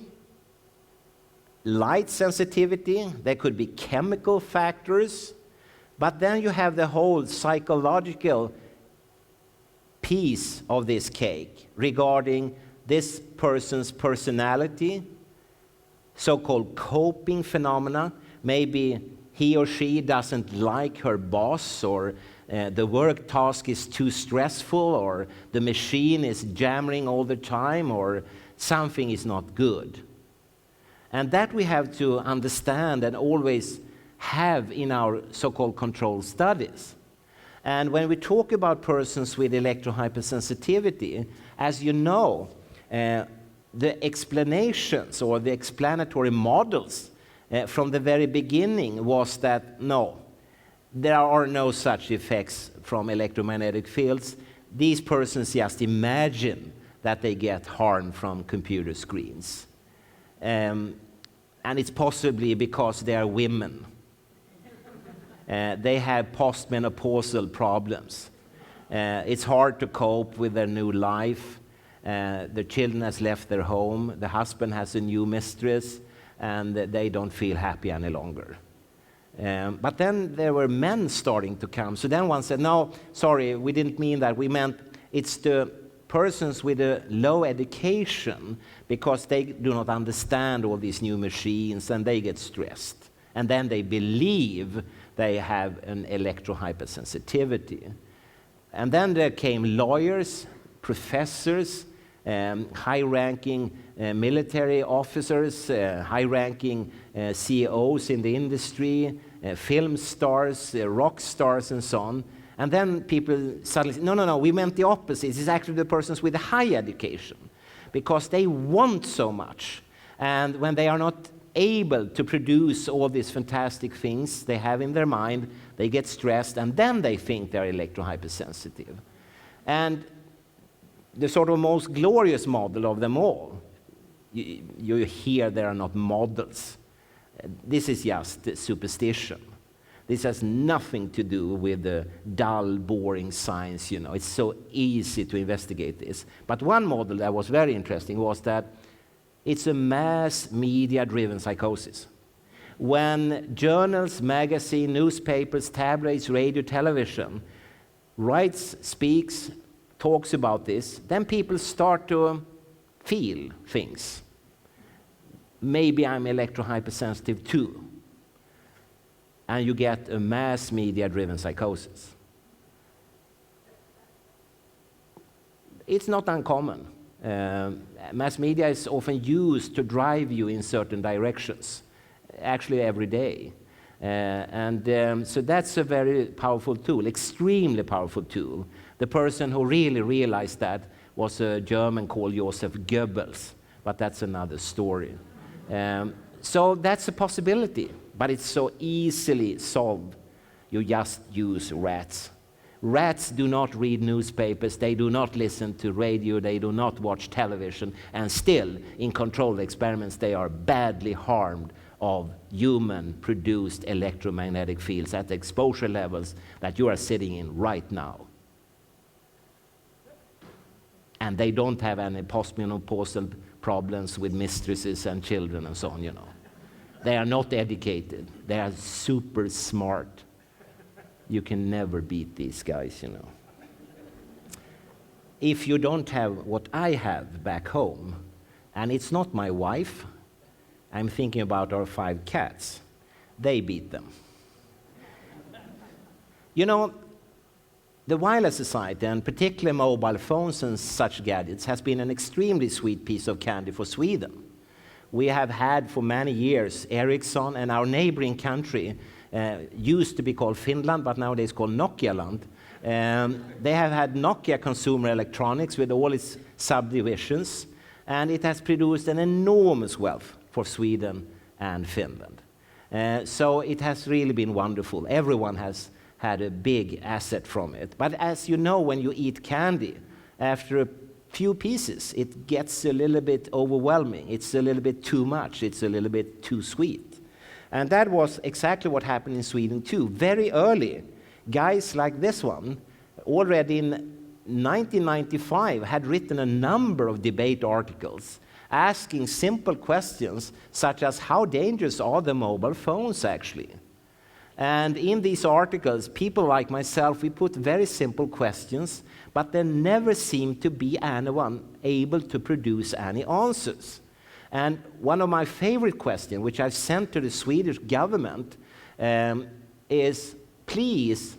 light sensitivity. There could be chemical factors. But then you have the whole psychological piece of this cake regarding this person's personality, so-called coping phenomena. Maybe he or she doesn't like her boss, or the work task is too stressful, or the machine is jamming all the time, or something is not good. And that we have to understand and always have in our so-called controlled studies. And when we talk about persons with electrohypersensitivity, as you know, the explanations or the explanatory models from the very beginning was that no, there are no such effects from electromagnetic fields. These persons just imagine that they get harm from computer screens. And it's possibly because they are women. They have postmenopausal problems. It's hard to cope with their new life. The children has left their home. The husband has a new mistress, and they don't feel happy any longer. But then there were men starting to come. So then one said, no, sorry, we didn't mean that. We meant it's the persons with a low education, because they do not understand all these new machines, and they get stressed. And then they believe they have an electrohypersensitivity. And then there came lawyers, professors, high-ranking military officers, high-ranking CEOs in the industry, film stars, rock stars, and so on. And then people suddenly say, no, we meant the opposite. It's actually the persons with high education, because they want so much. And when they are not able to produce all these fantastic things they have in their mind, they get stressed, and then they think they're electrohypersensitive. And the sort of most glorious model of them all, you hear they are not models. This is just superstition. This has nothing to do with the dull, boring science, you know. It's so easy to investigate this. But one model that was very interesting was that it's a mass media-driven psychosis. When journals, magazines, newspapers, tabloids, radio, television writes, speaks, talks about this, then people start to feel things. Maybe I'm electrohypersensitive too. And you get a mass media-driven psychosis. It's not uncommon. Mass media is often used to drive you in certain directions, actually every day. So that's a very powerful tool, extremely powerful tool. The person who really realized that was a German called Joseph Goebbels, but that's another story. So that's a possibility, but it's so easily solved. You just use rats. Rats do not read newspapers, they do not listen to radio, they do not watch television, and still, in controlled experiments, they are badly harmed of human-produced electromagnetic fields at the exposure levels that you are sitting in right now. And they don't have any postmenopausal problems with mistresses and children and so on, you know. They are not educated. They are super smart. You can never beat these guys, you know. If you don't have what I have back home, and it's not my wife, I'm thinking about our 5 cats. They beat them. You know, the wireless society, and particularly mobile phones and such gadgets, has been an extremely sweet piece of candy for Sweden. We have had for many years Ericsson, and our neighboring country used to be called Finland, but nowadays called Nokia-land. They have had Nokia Consumer Electronics with all its subdivisions, and it has produced an enormous wealth for Sweden and Finland. So it has really been wonderful. Everyone has had a big asset from it. But as you know, when you eat candy, after a few pieces, it gets a little bit overwhelming. It's a little bit too much. It's a little bit too sweet. And that was exactly what happened in Sweden too. Very early, guys like this one, already in 1995, had written a number of debate articles asking simple questions such as, how dangerous are the mobile phones actually? And in these articles, people like myself, we put very simple questions, but there never seemed to be anyone able to produce any answers. And one of my favorite questions, which I've sent to the Swedish government, is, please,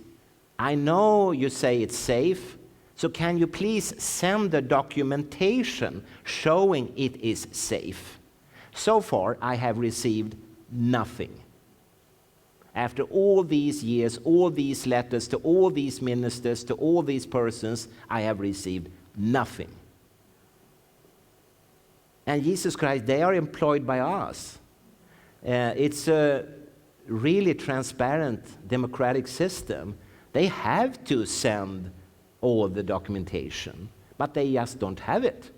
I know you say it's safe, so can you please send the documentation showing it is safe? So far, I have received nothing. After all these years, all these letters to all these ministers, to all these persons, I have received nothing. And Jesus Christ, they are employed by us. It's a really transparent democratic system. They have to send all the documentation, but they just don't have it.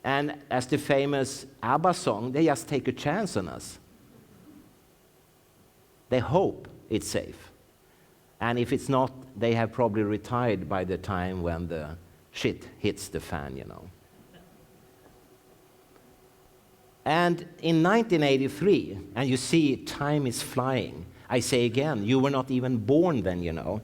And as the famous ABBA song, they just take a chance on us. They hope it's safe. And if it's not, they have probably retired by the time when the shit hits the fan, you know. And in 1983, and you see time is flying, I say again, you were not even born then, you know.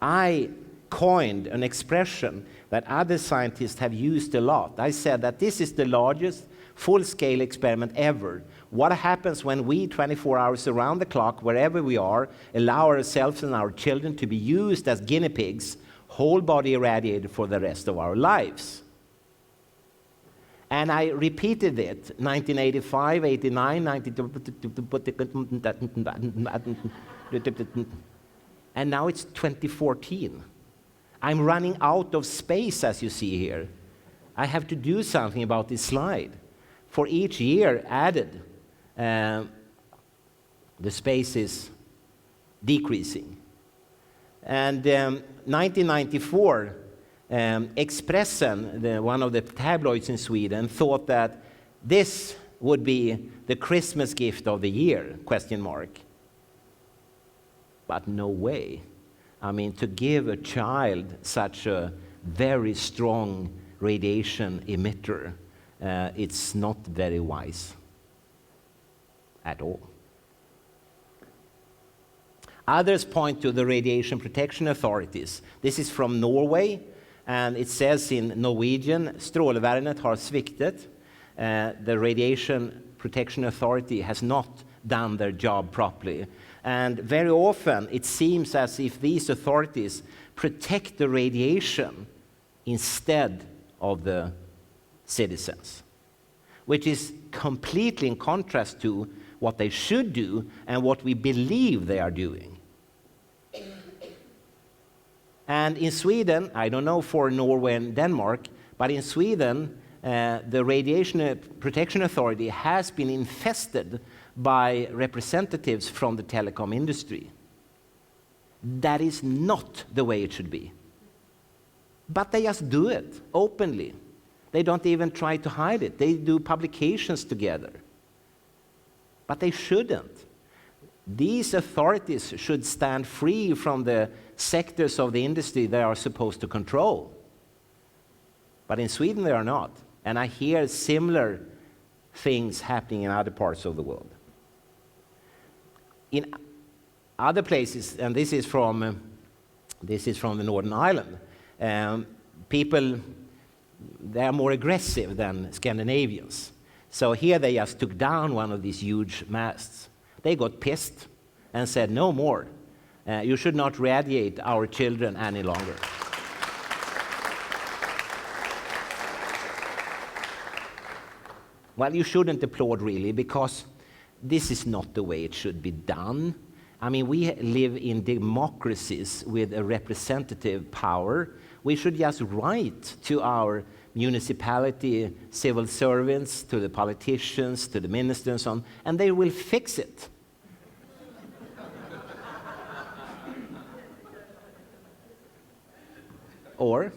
I coined an expression that other scientists have used a lot. I said that this is the largest full-scale experiment ever. What happens when we, 24 hours around the clock, wherever we are, allow ourselves and our children to be used as guinea pigs whole body irradiated for the rest of our lives. And I repeated it, 1985, 89, 92, and now it's 2014. I'm running out of space, as you see here. I have to do something about this slide. For each year added, the space is decreasing. And 1994, Expressen, one of the tabloids in Sweden, thought that this would be the Christmas gift of the year, question mark. But no way. I mean, to give a child such a very strong radiation emitter, it's not very wise at all. Others point to the radiation protection authorities. This is from Norway, and it says in Norwegian, Strålevernet har sviktet. The radiation protection authority has not done their job properly. And very often it seems as if these authorities protect the radiation instead of the citizens, which is completely in contrast to what they should do and what we believe they are doing. And in Sweden, I don't know for Norway and Denmark, but in Sweden, the Radiation Protection Authority has been infested by representatives from the telecom industry. That is not the way it should be. But they just do it openly. They don't even try to hide it. They do publications together. But they shouldn't. These authorities should stand free from the sectors of the industry they are supposed to control. But in Sweden they are not. And I hear similar things happening in other parts of the world. In other places, and this is from the Northern Ireland, people, they are more aggressive than Scandinavians. So here they just took down one of these huge masts. They got pissed and said, no more. You should not radiate our children any longer. Well, you shouldn't applaud really, because this is not the way it should be done. I mean, we live in democracies with a representative power. We should just write to our municipality civil servants, to the politicians, to the ministers and so on, and they will fix it. Or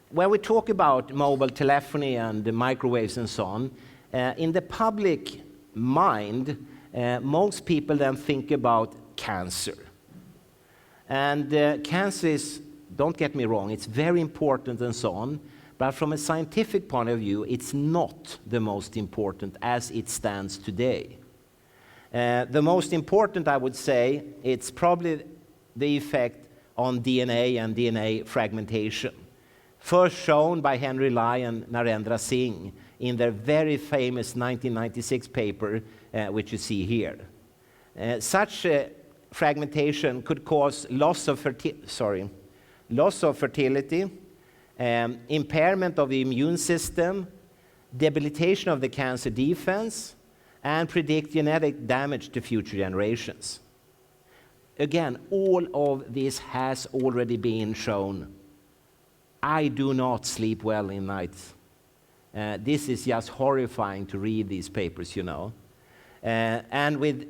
when we talk about mobile telephony and the microwaves and so on, in the public mind, most people then think about cancer. And cancer is, don't get me wrong, it's very important and so on, but from a scientific point of view, it's not the most important as it stands today. The most important, I would say, it's probably the effect on DNA and DNA fragmentation. First shown by Henry Lai and Narendra Singh in their very famous 1996 paper, which you see here. Such fragmentation could cause loss of fertility, impairment of the immune system, debilitation of the cancer defense, and predict genetic damage to future generations. Again, all of this has already been shown. I do not sleep well in nights. This is just horrifying to read these papers, you know. And with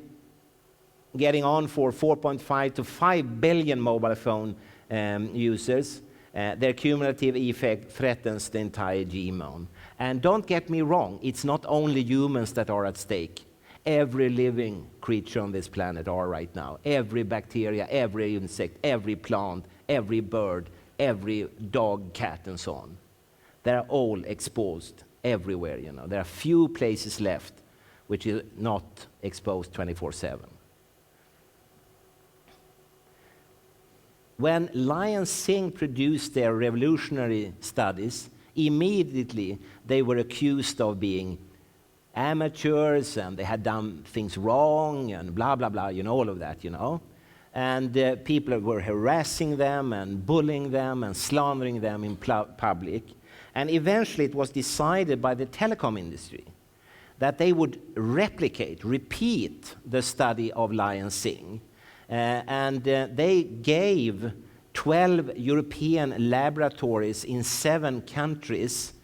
getting on for 4.5 to 5 billion mobile phone users, their cumulative effect threatens the entire genome. And don't get me wrong, it's not only humans that are at stake. Every living creature on this planet are right now. Every bacteria, every insect, every plant, every bird, every dog, cat, and so on. They're all exposed everywhere, you know. There are few places left which is not exposed 24/7. When Lai and Singh produced their revolutionary studies, immediately they were accused of being amateurs and they had done things wrong and blah, blah, blah, all of that, And people were harassing them and bullying them and slandering them in public. And eventually it was decided by the telecom industry that they would repeat the study of Lion Sing. They gave 12 European laboratories in 7 countries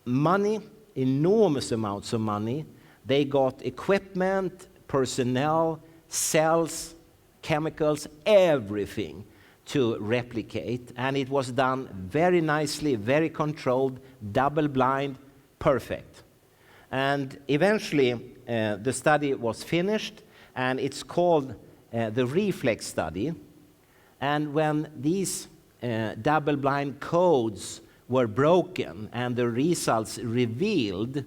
money, enormous amounts of money. They got equipment, personnel, cells, chemicals, everything to replicate. And it was done very nicely, very controlled, double-blind, perfect. And eventually, the study was finished, and it's called the reflex study. And when these double-blind codes were broken and the results revealed,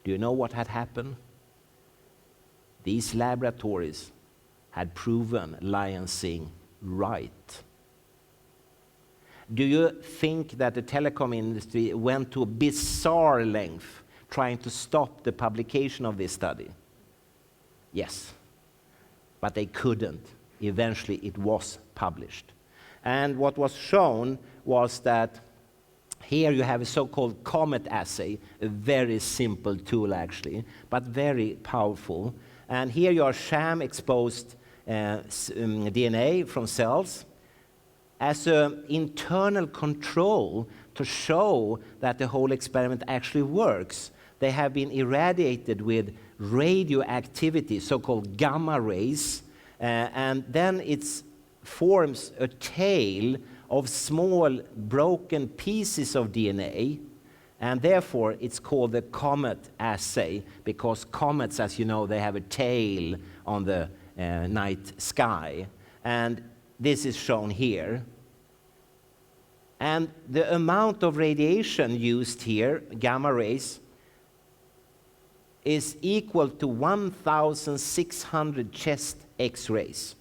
do you know what had happened? These laboratories had proven Lion Sing right. Do you think that the telecom industry went to a bizarre length trying to stop the publication of this study? Yes, but they couldn't. Eventually it was published. And what was shown was that here you have a so-called COMET assay, a very simple tool actually, but very powerful. And here you are sham-exposed DNA from cells as an internal control to show that the whole experiment actually works. They have been irradiated with radioactivity, so-called gamma rays, and then it forms a tail of small broken pieces of DNA, and therefore it's called the COMET assay, because comets, as you know, they have a tail on the night sky. And this is shown here. And the amount of radiation used here, gamma rays, is equal to 1,600 chest X-rays.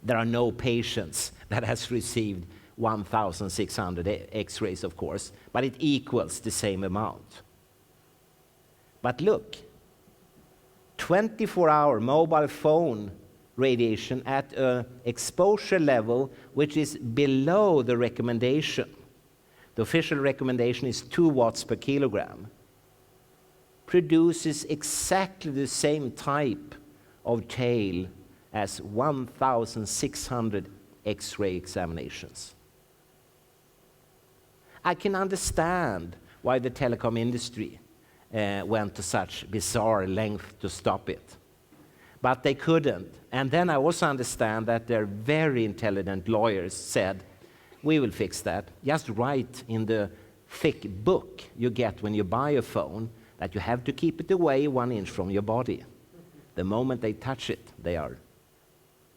There are no patients that has received 1,600 X-rays, of course, but it equals the same amount. But look, 24-hour mobile phone radiation at an exposure level which is below the recommendation. The official recommendation is 2 watts per kilogram. Produces exactly the same type of tail as 1,600 X-ray examinations. I can understand why the telecom industry went to such bizarre length to stop it. But they couldn't. And then I also understand that their very intelligent lawyers said, we will fix that. Just write in the thick book you get when you buy a phone that you have to keep it away 1 inch from your body. The moment they touch it, they are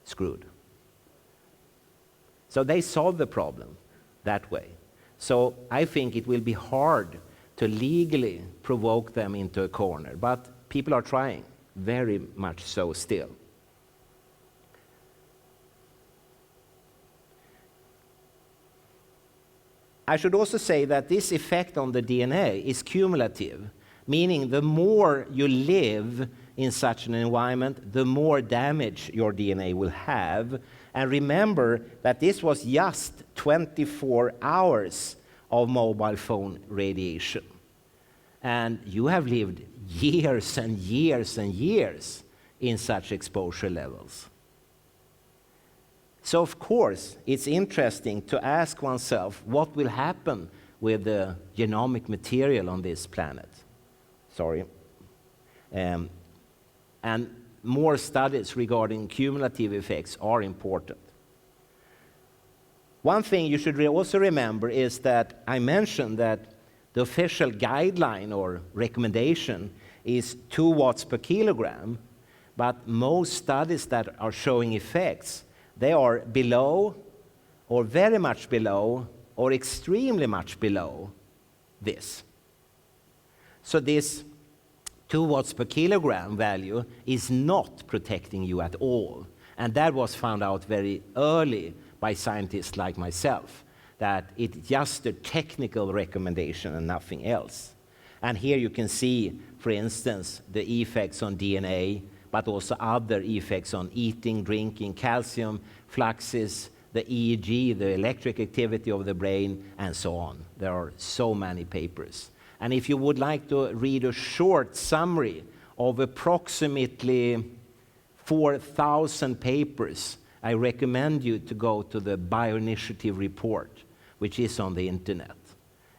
screwed. So they solved the problem that way. So I think it will be hard to legally provoke them into a corner, but people are trying, very much so still. I should also say that this effect on the DNA is cumulative, meaning the more you live in such an environment, the more damage your DNA will have. And remember that this was just 24 hours of mobile phone radiation. And you have lived years and years and years in such exposure levels. So of course, it's interesting to ask oneself what will happen with the genomic material on this planet. And more studies regarding cumulative effects are important. One thing you should also remember is that I mentioned that the official guideline or recommendation is 2 watts per kilogram, but most studies that are showing effects, they are below or very much below or extremely much below this. So this 2 watts per kilogram value is not protecting you at all. And that was found out very early by scientists like myself, that it's just a technical recommendation and nothing else. And here you can see, for instance, the effects on DNA, but also other effects on eating, drinking, calcium, fluxes, the EEG, the electric activity of the brain, and so on. There are so many papers. And if you would like to read a short summary of approximately 4,000 papers, I recommend you to go to the Bioinitiative report, which is on the internet.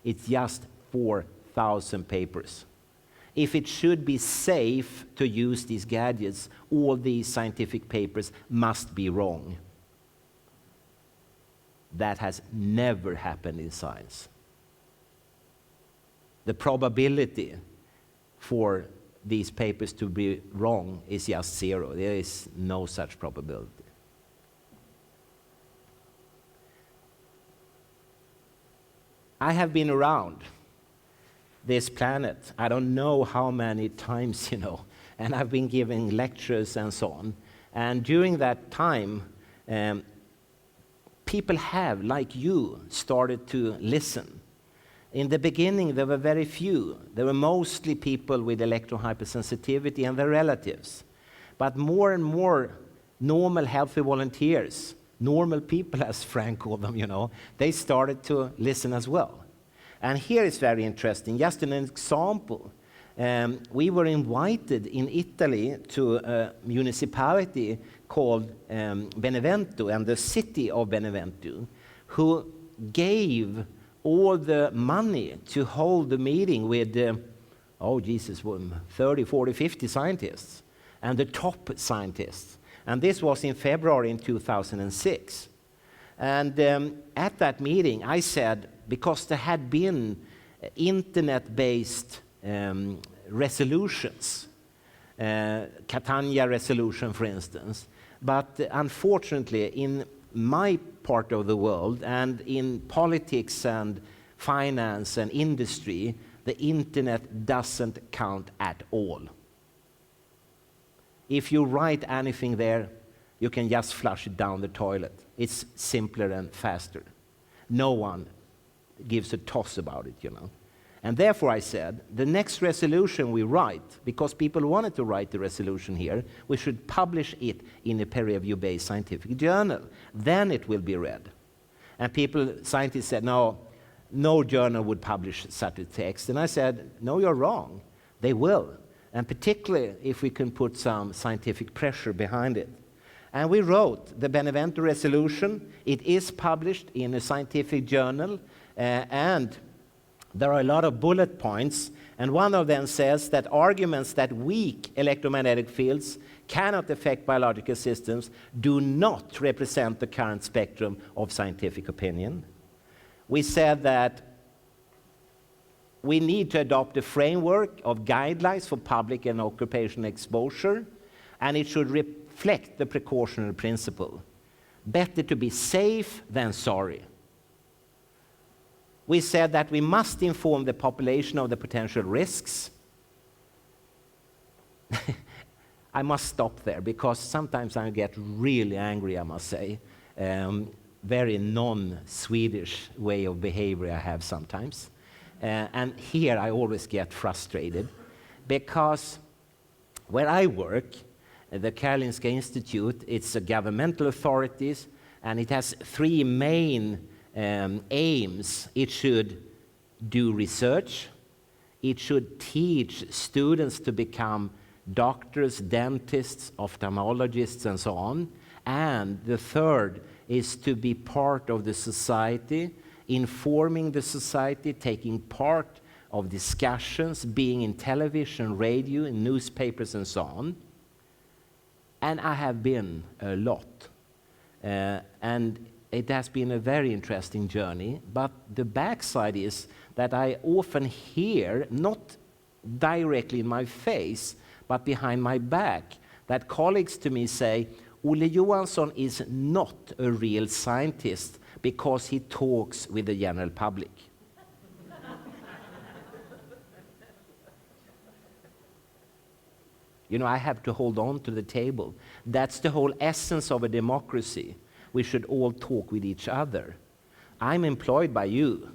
It's just 4,000 papers. If it should be safe to use these gadgets, all these scientific papers must be wrong. That has never happened in science. The probability for these papers to be wrong is just zero. There is no such probability. I have been around this planet, I don't know how many times, and I've been giving lectures and so on. And during that time, people have, like you, started to listen. In the beginning, there were very few. There were mostly people with electrohypersensitivity and their relatives. But more and more normal, healthy volunteers, normal people, as Frank called them, they started to listen as well. And here is very interesting. Just an example. We were invited in Italy to a municipality called Benevento, and the city of Benevento, who gave all the money to hold the meeting with, 30, 40, 50 scientists, and the top scientists. And this was in February in 2006. And at that meeting, I said, because there had been internet-based resolutions, Catania resolution, for instance, but unfortunately, in my part of the world, and in politics and finance and industry, the internet doesn't count at all. If you write anything there, you can just flush it down the toilet. It's simpler and faster. No one gives a toss about it, And therefore I said, the next resolution we write, because people wanted to write the resolution here, we should publish it in a peer-review-based scientific journal. Then it will be read. And scientists said, no journal would publish such a text. And I said, no, you're wrong. They will. And particularly if we can put some scientific pressure behind it. And we wrote the Benevento resolution. It is published in a scientific journal, and there are a lot of bullet points, and one of them says that arguments that weak electromagnetic fields cannot affect biological systems do not represent the current spectrum of scientific opinion. We said that we need to adopt a framework of guidelines for public and occupational exposure, and it should reflect the precautionary principle. Better to be safe than sorry. We said that we must inform the population of the potential risks. I must stop there, because sometimes I get really angry, I must say. Very non-Swedish way of behavior I have sometimes. And here I always get frustrated, because where I work, the Karolinska Institutet, it's a governmental authorities, and it has three main aims. It should do research, it should teach students to become doctors, dentists, ophthalmologists, and so on. And the third is to be part of the society, informing the society, taking part of discussions, being in television, radio, in newspapers, and so on. And I have been a lot. And it has been a very interesting journey, but the backside is that I often hear, not directly in my face, but behind my back, that colleagues to me say, Olle Johansson is not a real scientist because he talks with the general public. I have to hold on to the table. That's the whole essence of a democracy. We should all talk with each other. I'm employed by you,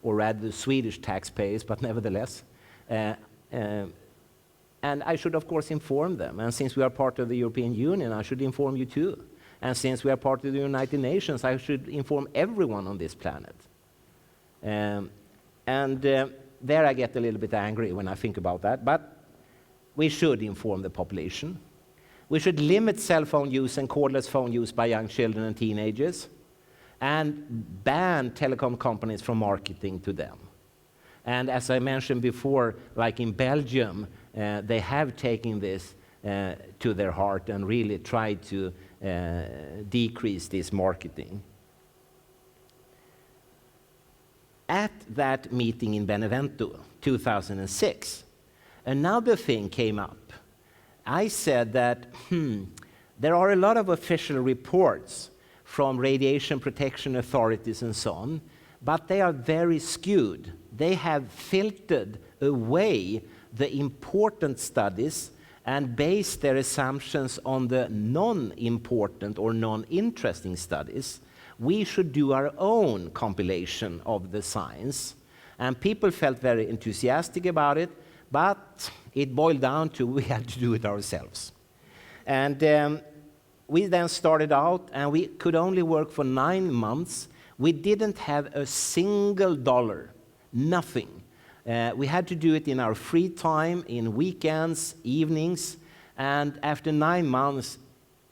or rather the Swedish taxpayers, but nevertheless. And I should, of course, inform them. And since we are part of the European Union, I should inform you too. And since we are part of the United Nations, I should inform everyone on this planet. There I get a little bit angry when I think about that. But we should inform the population. We should limit cell phone use and cordless phone use by young children and teenagers, and ban telecom companies from marketing to them. And as I mentioned before, like in Belgium, they have taken this to their heart and really tried to decrease this marketing. At that meeting in Benevento, 2006, another thing came up. I said that, there are a lot of official reports from radiation protection authorities and so on, but they are very skewed. They have filtered away the important studies and based their assumptions on the non-important or non-interesting studies. We should do our own compilation of the science. And people felt very enthusiastic about it, but it boiled down to we had to do it ourselves. And we then started out, and we could only work for 9 months. We didn't have a single dollar, nothing. We had to do it in our free time, in weekends, evenings, and after 9 months,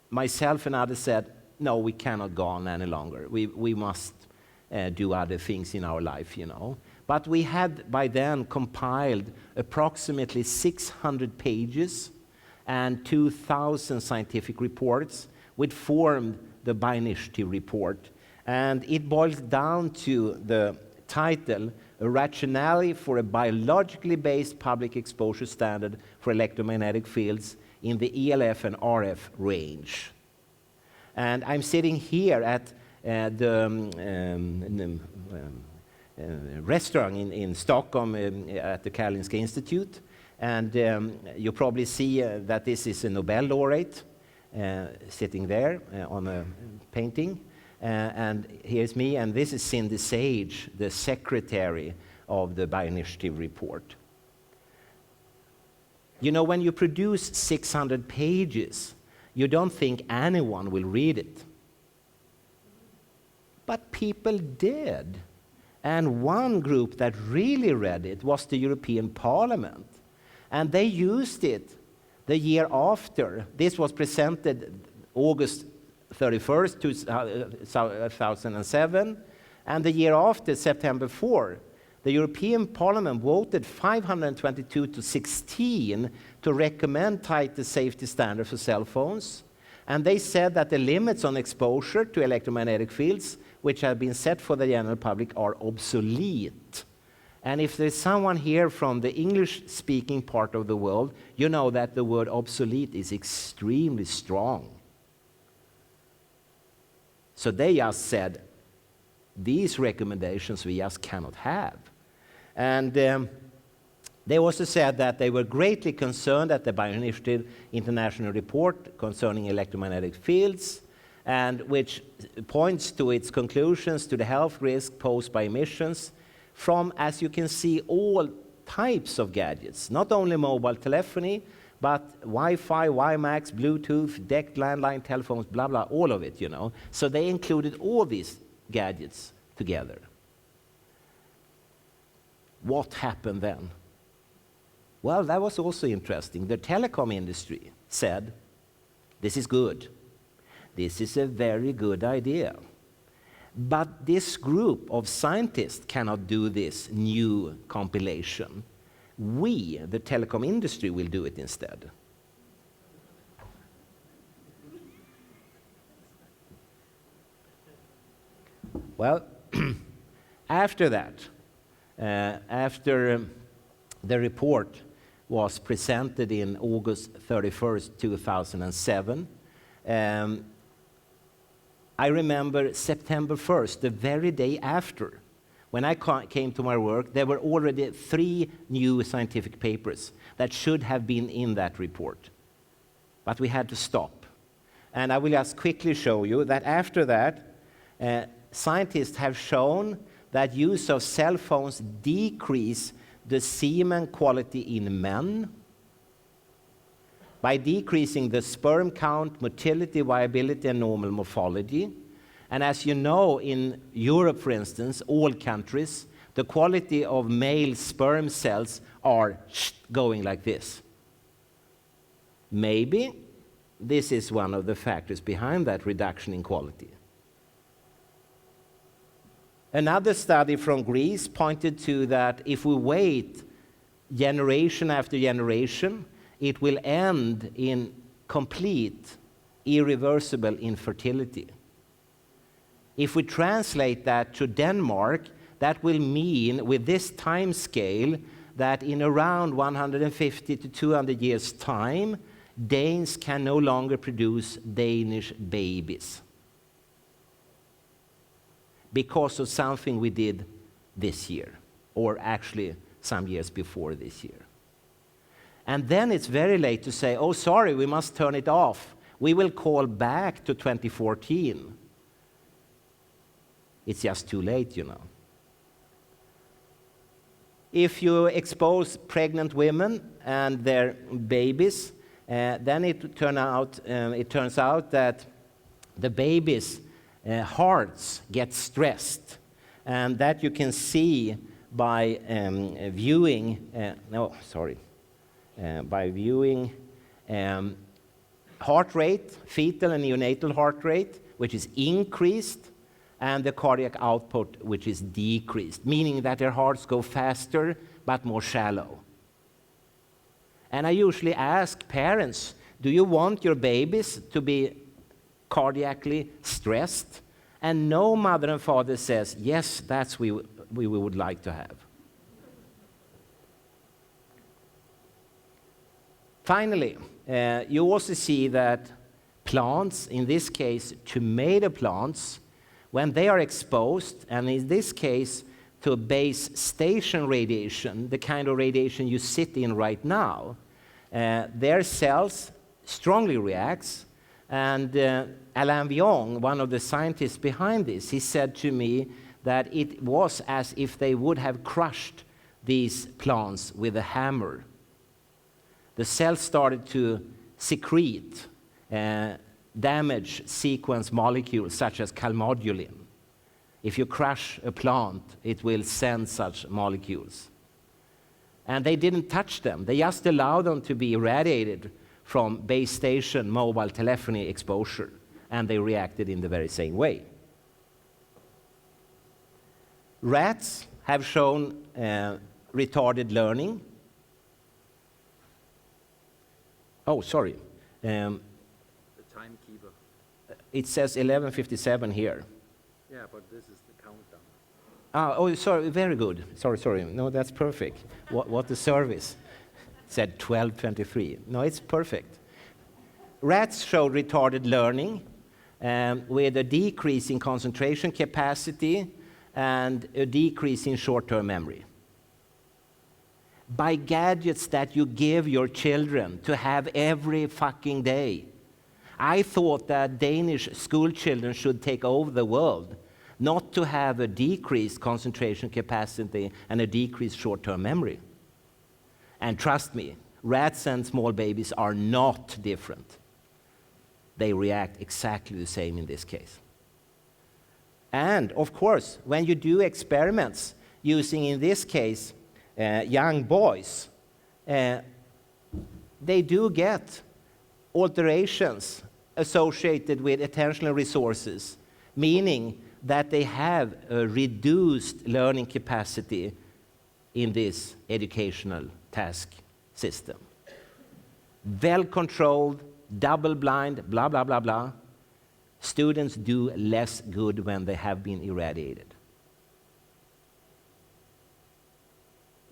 myself and others said, no, we cannot go on any longer. We must do other things in our life, you know. But we had by then compiled approximately 600 pages and 2,000 scientific reports, which formed the Bioinitiative report. And it boils down to the title, A Rationale for a Biologically Based Public Exposure Standard for Electromagnetic Fields in the ELF and RF range. And I'm sitting here at the restaurant in Stockholm at the Karolinska Institutet. And you probably see that this is a Nobel laureate sitting there on a painting. And here's me, and this is Cindy Sage, the secretary of the Bioinitiative report. You know, when you produce 600 pages, you don't think anyone will read it. But people did. And one group that really read it was the European Parliament. And they used it the year after. This was presented August 31st, 2007. And the year after, September 4, the European Parliament voted 522 to 16 to recommend tighter safety standards for cell phones. And they said that the limits on exposure to electromagnetic fields, which have been set for the general public, are obsolete. And if there's someone here from the English-speaking part of the world, you know that the word obsolete is extremely strong. So they just said, these recommendations we just cannot have. And they also said that they were greatly concerned at the Bioinitiative International Report concerning electromagnetic fields, and which points to its conclusions to the health risk posed by emissions from, as you can see, all types of gadgets, not only mobile telephony, but Wi-Fi, WiMAX, Bluetooth, DECT, landline telephones, blah, blah, all of it, you know. So they included all these gadgets together. What happened then? Well, that was also interesting. The telecom industry said, this is good. This is a very good idea. But this group of scientists cannot do this new compilation. We, the telecom industry, will do it instead. Well, after that, after the report was presented in August 31st, 2007, I remember September 1st, the very day after, when I came to my work, there were already 3 new scientific papers that should have been in that report. But we had to stop. And I will just quickly show you that after that, scientists have shown that use of cell phones decrease the semen quality in men, by decreasing the sperm count, motility, viability, and normal morphology. And as you know, in Europe, for instance, all countries, the quality of male sperm cells are going like this. Maybe this is one of the factors behind that reduction in quality. Another study from Greece pointed to that if we wait generation after generation, it will end in complete, irreversible infertility. If we translate that to Denmark, that will mean, with this time scale, that in around 150 to 200 years' time, Danes can no longer produce Danish babies because of something we did this year, or actually some years before this year. And then it's very late to say, oh, sorry, we must turn it off. We will call back to 2014. It's just too late, you know. If you expose pregnant women and their babies, then it turns out that the babies' hearts get stressed. And that you can see by viewing heart rate, fetal and neonatal heart rate, which is increased, and the cardiac output, which is decreased, meaning that their hearts go faster but more shallow. And I usually ask parents, do you want your babies to be cardiacally stressed? And no mother and father says, yes, that's what we would like to have. Finally, you also see that plants, in this case tomato plants, when they are exposed, and in this case to base station radiation, the kind of radiation you sit in right now, their cells strongly reacts. And Alain Vion, one of the scientists behind this, he said to me that it was as if they would have crushed these plants with a hammer. The cells started to secrete damage sequence molecules such as calmodulin. If you crush a plant, it will send such molecules. And they didn't touch them. They just allowed them to be irradiated from base station mobile telephony exposure, and they reacted in the very same way. Rats have shown retarded learning. Oh, sorry. The timekeeper. It says 11:57 here. Yeah, but this is the countdown. Oh, sorry, very good. Sorry. No, that's perfect. What the service said 12:23. No, it's perfect. Rats showed retarded learning with a decrease in concentration capacity and a decrease in short-term memory. By gadgets that you give your children to have every fucking day. I thought that Danish school children should take over the world, not to have a decreased concentration capacity and a decreased short-term memory. And trust me, rats and small babies are not different. They react exactly the same in this case. And of course, when you do experiments using, in this case, young boys, they do get alterations associated with attentional resources, meaning that they have a reduced learning capacity in this educational task system. Well-controlled, double-blind, blah, blah, blah, blah. Students do less good when they have been irradiated.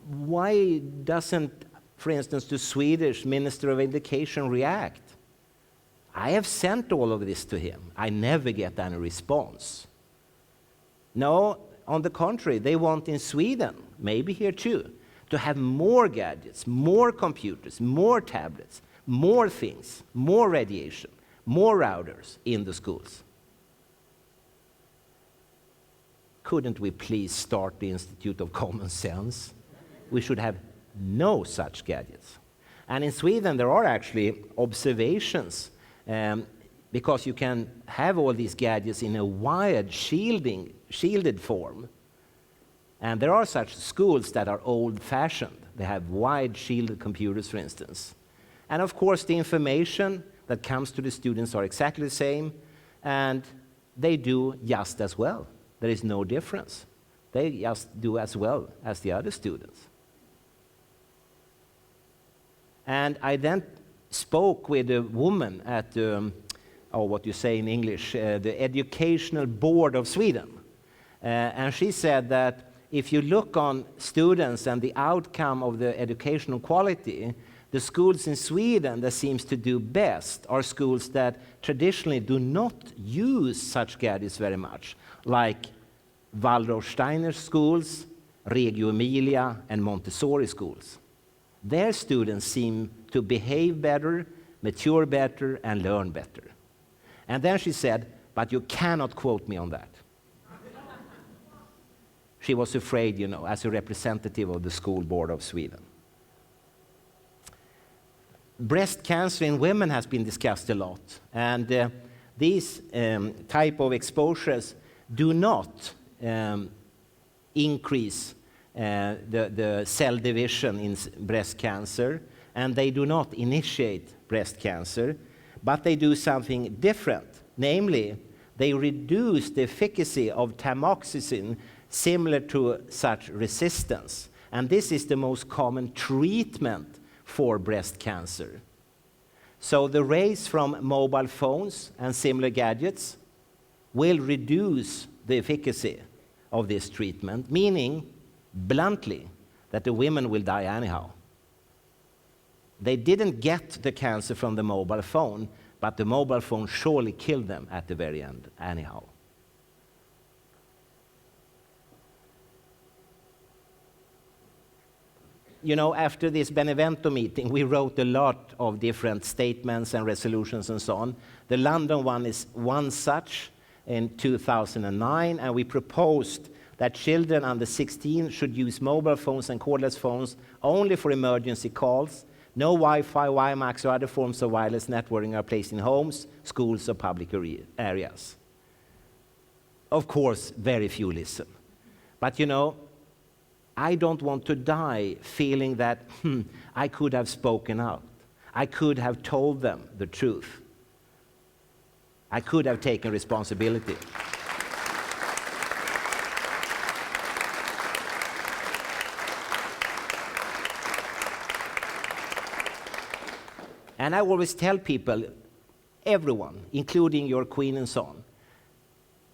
Why doesn't, for instance, the Swedish Minister of Education react? I have sent all of this to him. I never get any response. No, on the contrary, they want in Sweden, maybe here too, to have more gadgets, more computers, more tablets, more things, more radiation, more routers in the schools. Couldn't we please start the Institute of Common Sense? we should have no such gadgets. And in Sweden, there are actually observations because you can have all these gadgets in a wired shielded form. And there are such schools that are old-fashioned. They have wide shielded computers, for instance. And of course, the information that comes to the students are exactly the same, and they do just as well. There is no difference. They just do as well as the other students. And I then spoke with a woman at what you say in English, the Educational Board of Sweden. And she said that if you look on students and the outcome of the educational quality, the schools in Sweden that seems to do best are schools that traditionally do not use such gadgets very much, like Waldorf Steiner schools, Reggio Emilia, and Montessori schools. Their students seem to behave better, mature better, and learn better. And then she said, but you cannot quote me on that. She was afraid, as a representative of the school board of Sweden. Breast cancer in women has been discussed a lot, and these type of exposures do not increase the cell division in breast cancer, and they do not initiate breast cancer, but they do something different. Namely, they reduce the efficacy of tamoxifen similar to such resistance. And this is the most common treatment for breast cancer. So the rays from mobile phones and similar gadgets will reduce the efficacy of this treatment, meaning, bluntly, that the women will die anyhow. They didn't get the cancer from the mobile phone, but the mobile phone surely killed them at the very end anyhow. After this Benevento meeting, we wrote a lot of different statements and resolutions and so on. The London one is one such in 2009, and we proposed that children under 16 should use mobile phones and cordless phones only for emergency calls. No Wi-Fi, WiMAX, or other forms of wireless networking are placed in homes, schools, or public areas. Of course, very few listen. But I don't want to die feeling that I could have spoken out. I could have told them the truth. I could have taken responsibility. And I always tell people, everyone, including your queen and so on,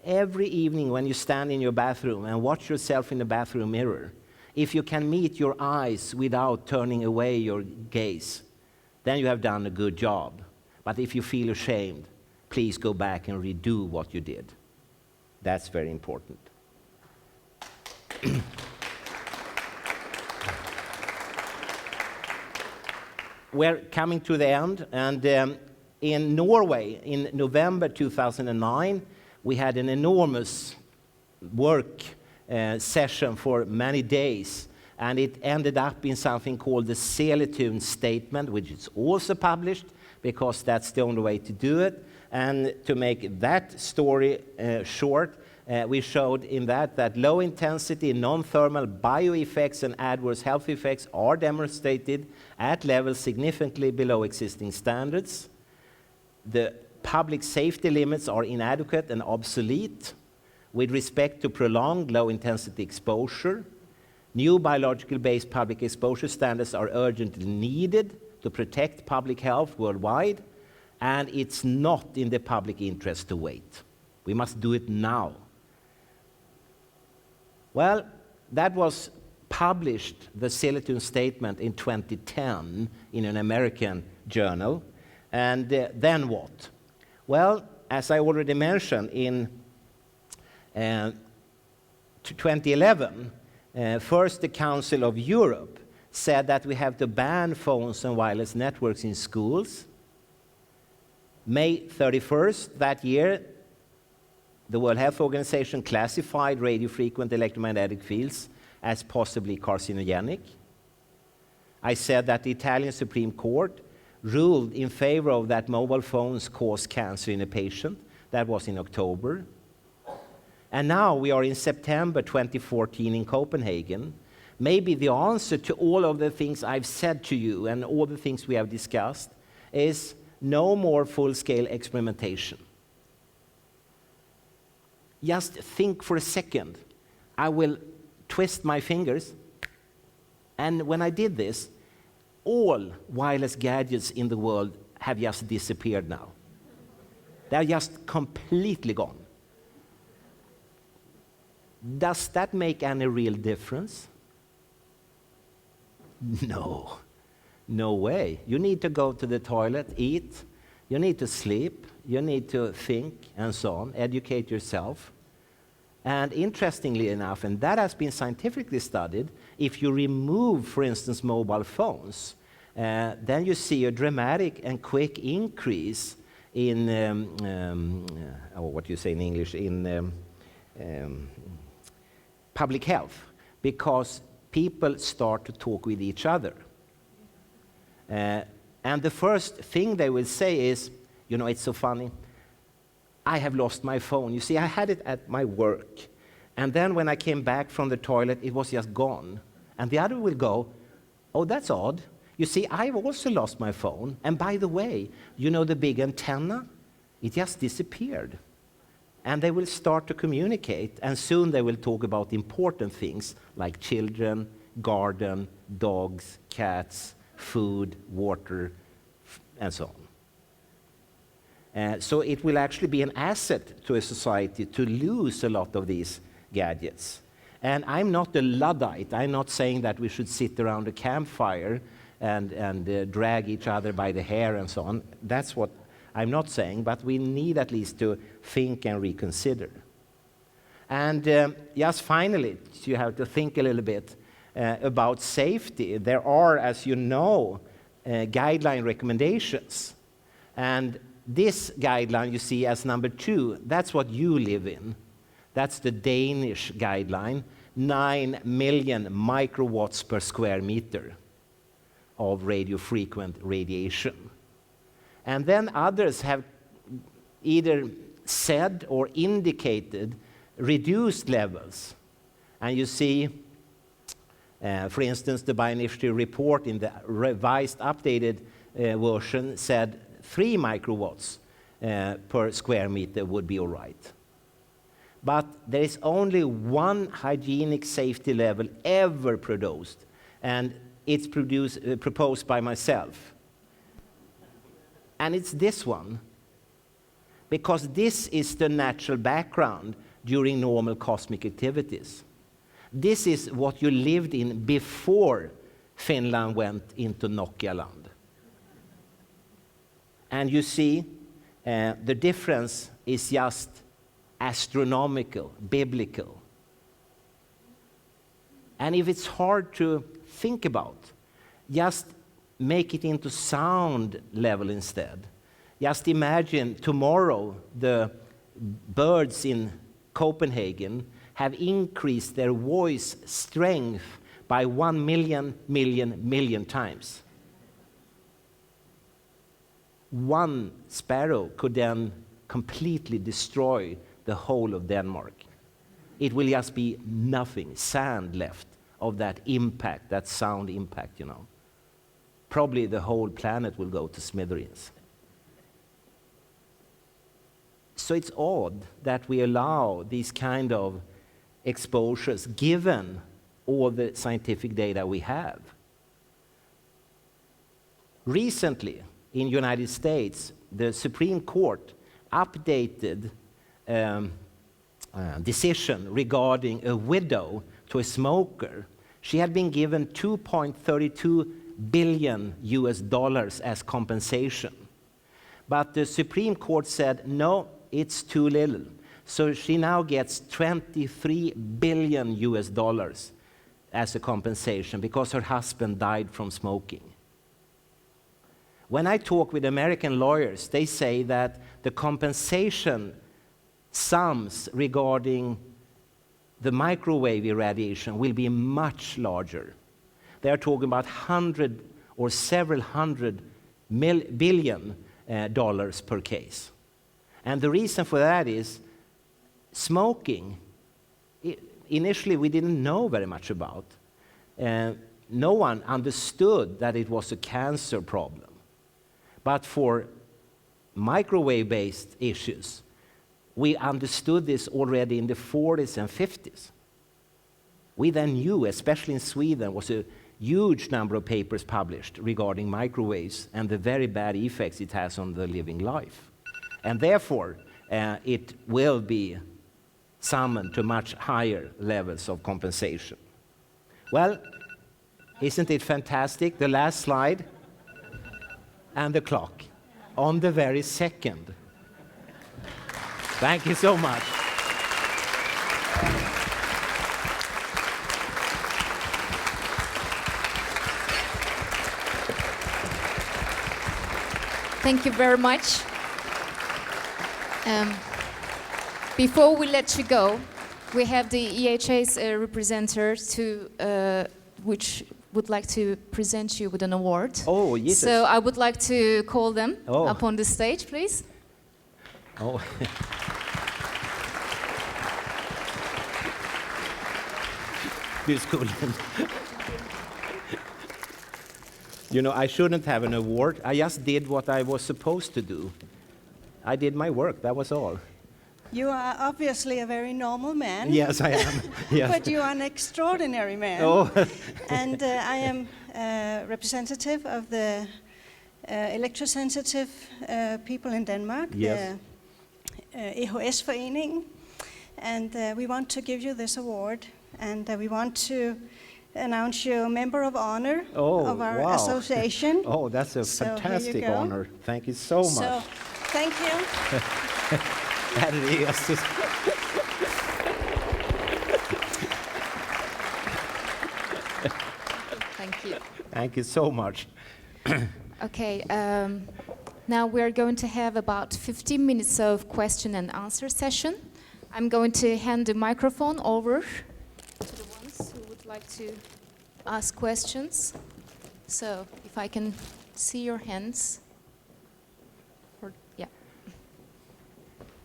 every evening when you stand in your bathroom and watch yourself in the bathroom mirror, if you can meet your eyes without turning away your gaze, then you have done a good job. But if you feel ashamed, please go back and redo what you did. That's very important. We're coming to the end, and in Norway, in November 2009, we had an enormous work session for many days, and it ended up in something called the Cellular statement, which is also published, because that's the only way to do it. And to make that story short, we showed in that low-intensity, non-thermal bioeffects and adverse health effects are demonstrated at levels significantly below existing standards. The public safety limits are inadequate and obsolete with respect to prolonged low-intensity exposure. New biological-based public exposure standards are urgently needed to protect public health worldwide, and it's not in the public interest to wait. We must do it now. Well, that was published, the Cellular statement, in 2010 in an American journal. And then what? Well, as I already mentioned, in 2011, first the Council of Europe said that we have to ban phones and wireless networks in schools. May 31st that year, the World Health Organization classified radio-frequent electromagnetic fields as possibly carcinogenic. I said that the Italian Supreme Court ruled in favor of that mobile phones cause cancer in a patient. That was in October. And now we are in September 2014 in Copenhagen. Maybe the answer to all of the things I've said to you and all the things we have discussed is no more full-scale experimentation. Just think for a second. I will twist my fingers, and when I did this, all wireless gadgets in the world have just disappeared now. They're just completely gone. Does that make any real difference? No. No way. You need to go to the toilet, eat, you need to sleep, you need to think, and so on, educate yourself. And interestingly enough, and that has been scientifically studied, if you remove, for instance, mobile phones, then you see a dramatic and quick increase in, what you say in English, in public health, because people start to talk with each other. And the first thing they will say is, you know, it's so funny, I have lost my phone. You see, I had it at my work, and then when I came back from the toilet, it was just gone. And the other will go, oh, that's odd. You see, I've also lost my phone, and by the way, you know the big antenna? It just disappeared. And they will start to communicate, and soon they will talk about important things like children, garden, dogs, cats, food, water, and so on. So it will actually be an asset to a society to lose a lot of these gadgets. And I'm not a Luddite. I'm not saying that we should sit around a campfire and drag each other by the hair and so on. That's what I'm not saying, but we need at least to think and reconsider. And just finally, you have to think a little bit about safety. There are, as you know, guideline recommendations. And this guideline you see as number 2, that's what you live in. That's the Danish guideline, 9 million microwatts per square meter of radiofrequent radiation. And then others have either said or indicated reduced levels. And you see, for instance, the Bioinitiative report in the revised, updated version said 3 microwatts per square meter would be all right. But there is only one hygienic safety level ever produced, and it's proposed by myself. And it's this one, because this is the natural background during normal cosmic activities. This is what you lived in before Finland went into Nokia land. And you see, the difference is just astronomical, biblical. And if it's hard to think about, just make it into sound level instead. Just imagine tomorrow the birds in Copenhagen have increased their voice strength by 1 million times. One sparrow could then completely destroy the whole of Denmark. It will just be nothing, sand left of that impact, that sound impact, you know. Probably the whole planet will go to smithereens. So it's odd that we allow these kind of exposures given all the scientific data we have. Recently, in the United States, the Supreme Court updated decision regarding a widow to a smoker. She had been given $2.32 billion as compensation. But the Supreme Court said, no, it's too little. So she now gets $23 billion as a compensation because her husband died from smoking. When I talk with American lawyers, they say that the compensation sums regarding the microwave irradiation will be much larger. they are talking about 100 or several hundred billion dollars per case. And the reason for that is smoking, initially we didn't know very much about. No one understood that it was a cancer problem. But for microwave-based issues, we understood this already in the 40s and 50s. We then knew, especially in Sweden, was a huge number of papers published regarding microwaves and the very bad effects it has on the living life. And therefore, it will be summoned to much higher levels of compensation. Well, isn't it fantastic? The last slide and the clock on the very second. Thank you so much. Thank you very much. Before we let you go, we have the EHA's representatives which would like to present you with an award. Oh, yes. So I would like to call them Oh. up on the stage, please. Oh. This cool. You know, I shouldn't have an award. I just did what I was supposed to do. I did my work, that was all. You are obviously a very normal man. Yes, I am. Yes. But you are an extraordinary man. Oh. And I am representative of the electrosensitive people in Denmark, Yes. the EHS-foreningen. And we want to give you this award. And we want to announce you a member of honor of our wow. association. Oh, that's a So here you fantastic go. honor. Thank you so much. So, thank you. Herrejösses. Thank you. Thank you so much. Okay, now we're going to have about 15 minutes of question and answer session. I'm going to hand the microphone over to the ones who would like to ask questions. So if I can see your hands. Yeah.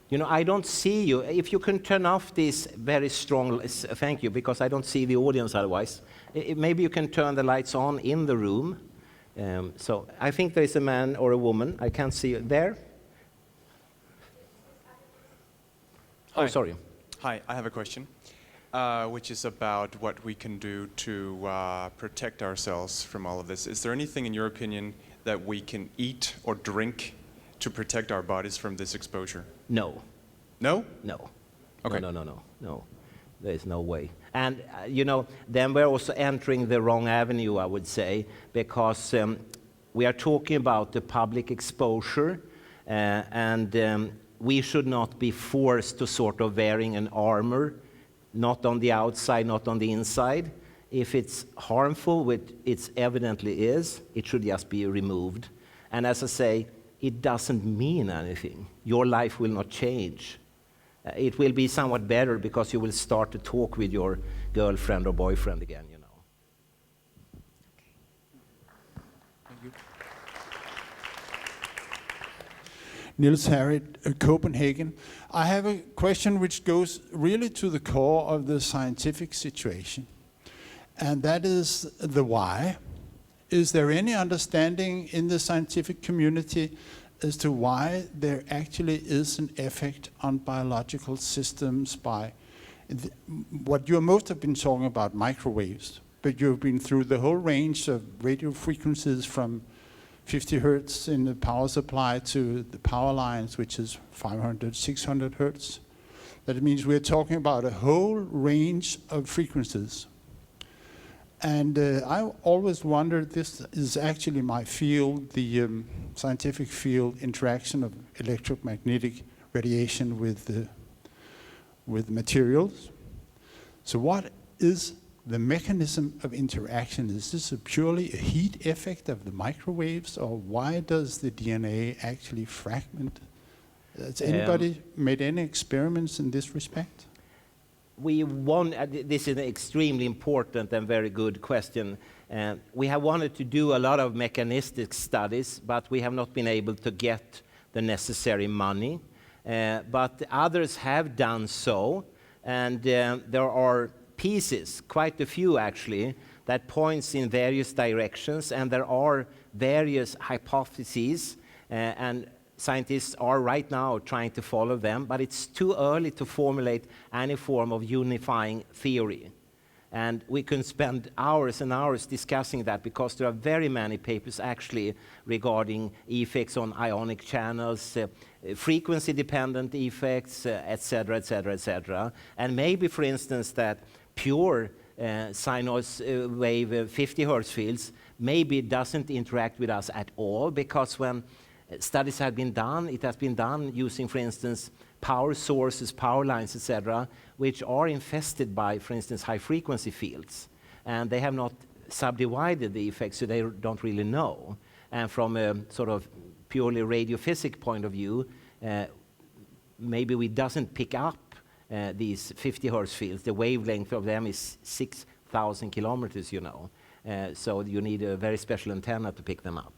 You know, I don't see you. If you can turn off this very strong, thank you, because I don't see the audience otherwise. Maybe you can turn the lights on in the room. So I think there is a man or a woman. I can't see you there. Hi. Oh, sorry. Hi, I have a question, which is about what we can do to protect ourselves from all of this. Is there anything, in your opinion, that we can eat or drink to protect our bodies from this exposure? No. No? No. Okay. No. There is no way. And, you know, then we're also entering the wrong avenue, I would say, because we are talking about the public exposure, and we should not be forced to sort of wearing an armor, not on the outside, not on the inside. If it's harmful, which it evidently is, it should just be removed. And as I say, it doesn't mean anything. Your life will not change. It will be somewhat better because you will start to talk with your girlfriend or boyfriend again, you know. Thank you. Niels Harrit, Copenhagen. I have a question which goes really to the core of the scientific situation, and that is the why. Is there any understanding in the scientific community as to why there actually is an effect on biological systems by what you most have been talking about, microwaves, but you've been through the whole range of radio frequencies from 50 hertz in the power supply to the power lines, which is 500, 600 hertz. That means we're talking about a whole range of frequencies. And I always wondered, this is actually my field, the scientific field, interaction of electromagnetic radiation with materials. So what is the mechanism of interaction? Is this purely a heat effect of the microwaves, or why does the DNA actually fragment? Has anybody made any experiments in this respect? this is an extremely important and very good question. We have wanted to do a lot of mechanistic studies, but we have not been able to get the necessary money. But others have done so, and there are pieces, quite a few actually, that points in various directions, and there are various hypotheses, and scientists are right now trying to follow them, but it's too early to formulate any form of unifying theory. And we can spend hours and hours discussing that, because there are very many papers actually regarding effects on ionic channels, frequency-dependent effects, etc., etc., etc. And maybe, for instance, that pure sinus wave 50 hertz fields maybe doesn't interact with us at all, because when studies have been done, it has been done using, for instance, power sources, power lines, etc., which are infested by, for instance, high-frequency fields. And they have not subdivided the effects, so they don't really know. And from a sort of purely radiophysics point of view, maybe we doesn't pick up these 50 hertz fields. The wavelength of them is 6,000 kilometers, you know. So you need a very special antenna to pick them up.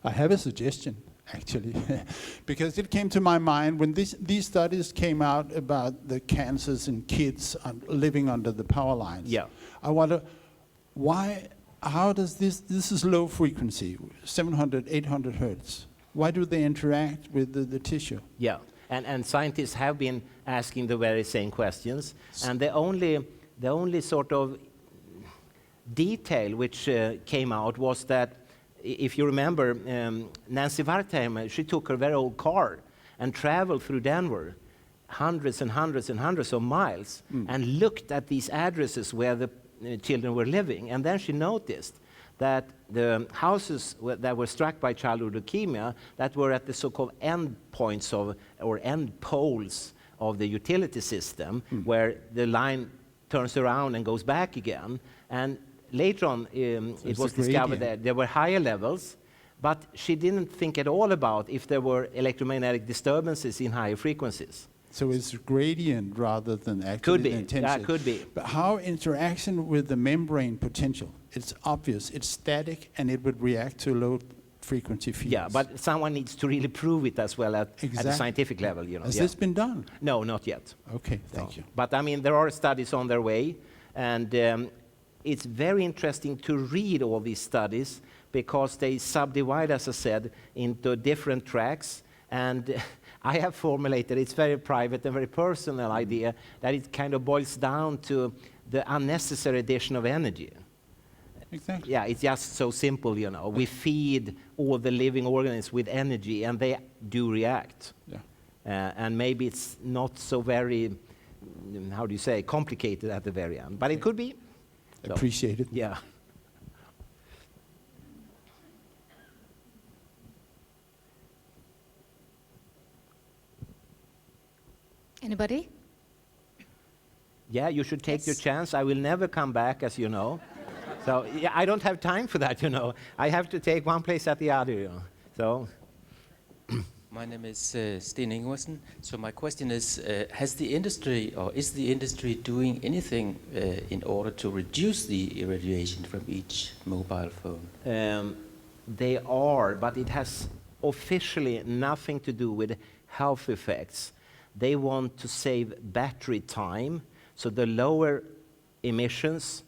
I have a suggestion, actually, because it came to my mind when these studies came out about the cancers in kids living under the power lines. Yeah. I wonder how does this is low frequency, 700, 800 hertz. Why do they interact with the tissue? Yeah, and scientists have been asking the very same questions, and the only sort of detail which came out was that, if you remember, Nancy Wertheimer, she took her very old car and traveled through Denver, hundreds and hundreds and hundreds of miles, and looked at these addresses where the children were living. And then she noticed that the houses that were struck by childhood leukemia, that were at the so-called end points or end poles of the utility system, where the line turns around and goes back again. And later on, it was discovered that there were higher levels, but she didn't think at all about if there were electromagnetic disturbances in higher frequencies. So it's gradient rather than actually intensity. Yeah, could be. But how interaction with the membrane potential? It's obvious, it's static, and it would react to low frequency fields. Yeah, but someone needs to really prove it as well at the scientific level, you know. Has this been done? No, not yet. Okay, thank you. But I mean, there are studies on their way, and it's very interesting to read all these studies, because they subdivide, as I said, into different tracks. And I have formulated, it's very private and very personal idea, that it kind of boils down to the unnecessary addition of energy. Exactly. Yeah, it's just so simple, you know. We feed all the living organisms with energy, and they do react. Yeah. And maybe it's not so very, how do you say, complicated at the very end. But it could be. So, appreciate it. Yeah. Anybody? Yeah, you should take your chance. I will never come back, as you know. So yeah, I don't have time for that, you know. I have to take one place at the other, you know. So. My name is Sten Ingwersen. So my question is, has the industry, or is the industry doing anything in order to reduce the irradiation from each mobile phone? They are, but it has officially nothing to do with health effects. They want to save battery time, so the lower emissions,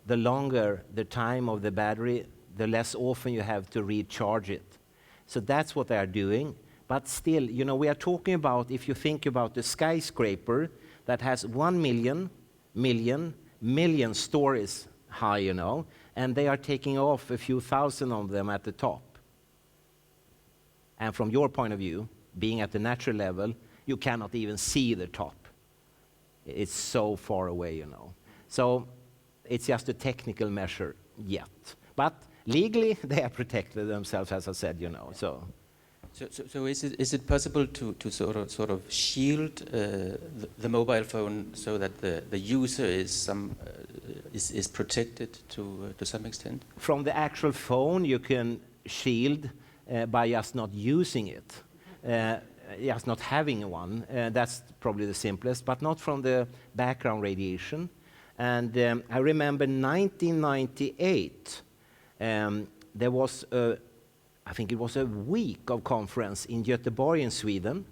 the longer the time of the battery, the less often you have to recharge it. So that's what they are doing. But still, you know, we are talking about, if you think about the skyscraper that has 1 million stories high, you know, and they are taking off a few thousand of them at the top. And from your point of view, being at the natural level, you cannot even see the top. It's so far away, you know. So it's just a technical measure yet. But legally, they have protected themselves, as I said, you know. So is it possible to sort of shield the mobile phone so that the user is protected to some extent? From the actual phone, you can shield by just not using it. just not having one. That's probably the simplest, but not from the background radiation. And I remember 1998, there was I think it was a week of conference in Göteborg in Sweden.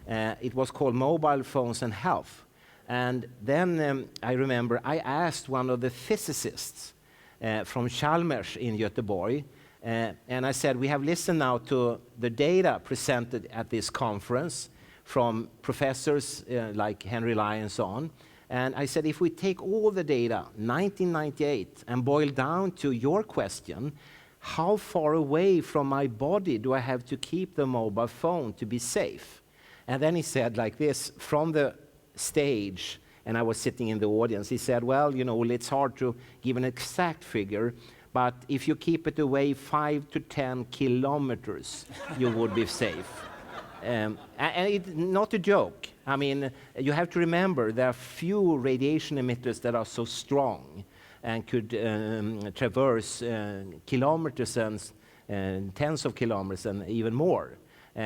It was called Mobile Phones and Health. And then I remember I asked one of the physicists from Chalmers in Göteborg, and I said, we have listened now to the data presented at this conference from professors like Henry Lai and so on. And I said, if we take all the data, 1998, and boil down to your question, how far away from my body do I have to keep the mobile phone to be safe? And then he said like this, from the stage, and I was sitting in the audience, he said, well, you know, it's hard to give an exact figure, but if you keep it away 5 to 10 kilometers, you would be safe. And it's not a joke. I mean, you have to remember there are few radiation emitters that are so strong and could traverse kilometers and tens of kilometers and even more.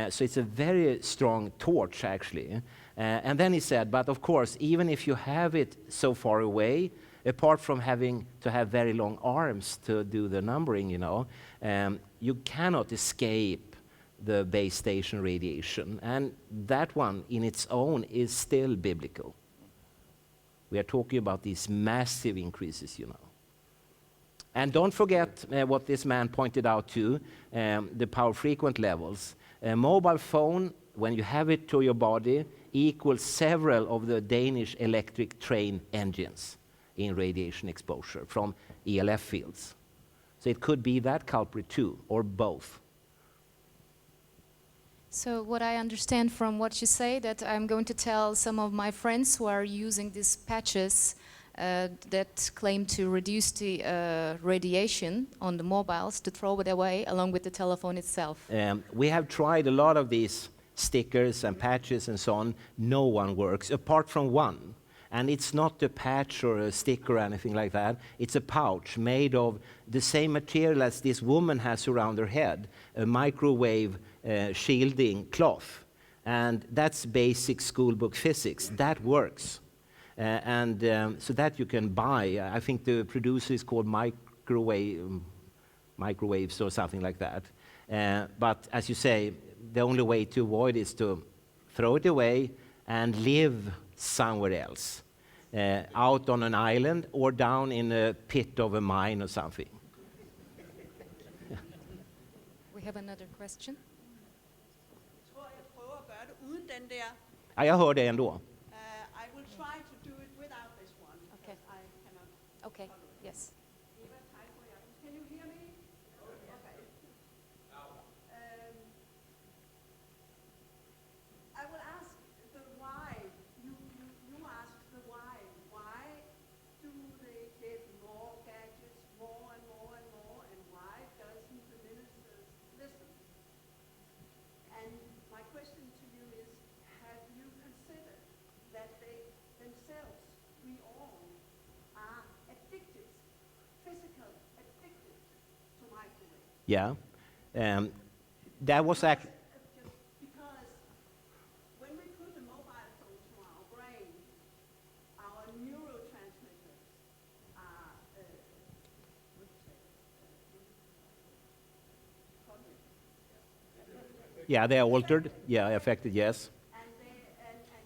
So it's a very strong torch, actually. And then he said, but of course, even if you have it so far away, apart from having to have very long arms to do the numbering, you know, you cannot escape the base station radiation. And that one in its own is still biblical. We are talking about these massive increases, you know. And don't forget what this man pointed out too, the power frequent levels. A mobile phone, when you have it to your body, equals several of the Danish electric train engines in radiation exposure from ELF fields. So it could be that culprit too, or both. So what I understand from what you say, that I'm going to tell some of my friends who are using these patches that claim to reduce the radiation on the mobiles, to throw it away along with the telephone itself. We have tried a lot of these stickers and patches and so on. No one works, apart from one. And it's not a patch or a stick or anything like that. It's a pouch made of the same material as this woman has around her head, a microwave shielding cloth. And that's basic school book physics. That works. So that you can buy. I think the producer is called Microwaves or something like that. But as you say, the only way to avoid is to throw it away and live somewhere else, out on an island or down in a pit of a mine or something. We have another question. Ja, jag hör det ändå. I will try to do it without this one. Okay. I cannot. Okay, yes. Can you hear me? Okay. I will ask the why. You ask the why. Why do they get more gadgets, more and more and more, and why doesn't the ministers listen? And my question to you is, have you considered that they themselves, we all, are addicted, physical addicted to microwave? Yeah. That was actually... Just because when we put a mobile phone to our brain, our neurotransmitters are, Yeah, they are altered. Yeah, affected, yes. and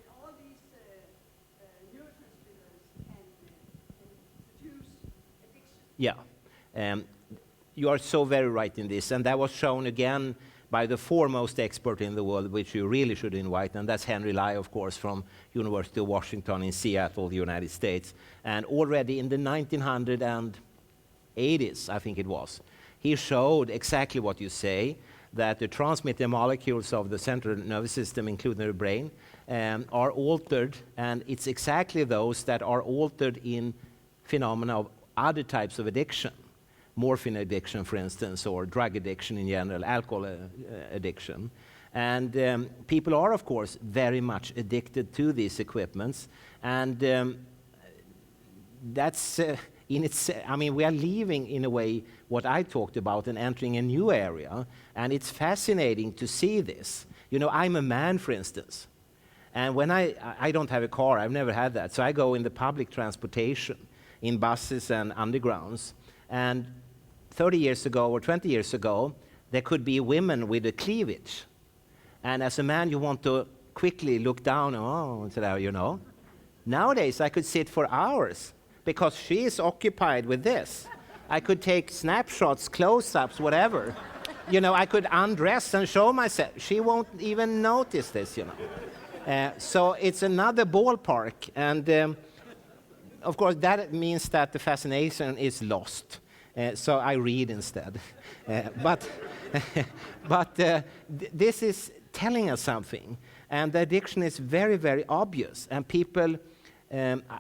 all these neurotransmitters can produce addiction. Yeah. You are so very right in this, and that was shown again by the foremost expert in the world, which you really should invite, and that's Henry Lai, of course, from University of Washington in Seattle, the United States. And already in the 1980s, I think it was, he showed exactly what you say, that the transmitter molecules of the central nervous system, including the brain, are altered, and it's exactly those that are altered in phenomena of other types of addiction. Morphine addiction, for instance, or drug addiction in general, alcohol addiction. And people are, of course, very much addicted to these equipments. And that's, I mean, we are leaving, in a way, what I talked about and entering a new area. And it's fascinating to see this. You know, I'm a man, for instance. And when I don't have a car, I've never had that. So I go in the public transportation, in buses and undergrounds. And 30 years ago or 20 years ago, there could be women with a cleavage. And as a man, you want to quickly look down, oh, so you know. Nowadays, I could sit for hours because she is occupied with this. I could take snapshots, close-ups, whatever. You know, I could undress and show myself. She won't even notice this, you know. So it's another ballpark. And of course, that means that the fascination is lost. So I read instead. But this is telling us something. And the addiction is very, very obvious. And people,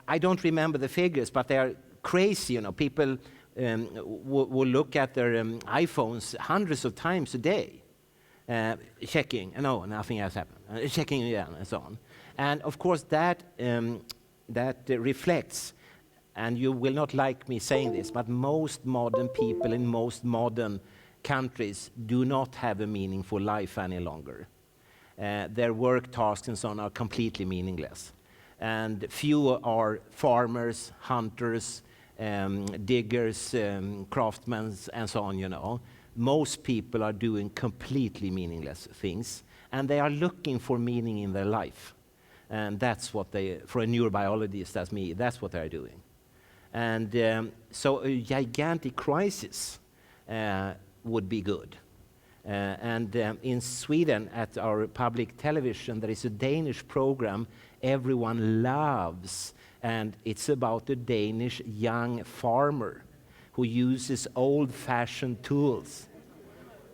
I don't remember the figures, but they are crazy, you know. People will look at their iPhones hundreds of times a day, checking, no, nothing else happened, checking again, and so on. And of course, that reflects, and you will not like me saying this, but most modern people in most modern countries do not have a meaningful life any longer. Their work tasks and so on are completely meaningless. And few are farmers, hunters, diggers, craftsmen, and so on, you know. Most people are doing completely meaningless things, and they are looking for meaning in their life. And that's what they, for a neurobiologist as me, that's what they're doing. And so a gigantic crisis would be good. And in Sweden, at our public television, there is a Danish program everyone loves, and it's about a Danish young farmer who uses old-fashioned tools.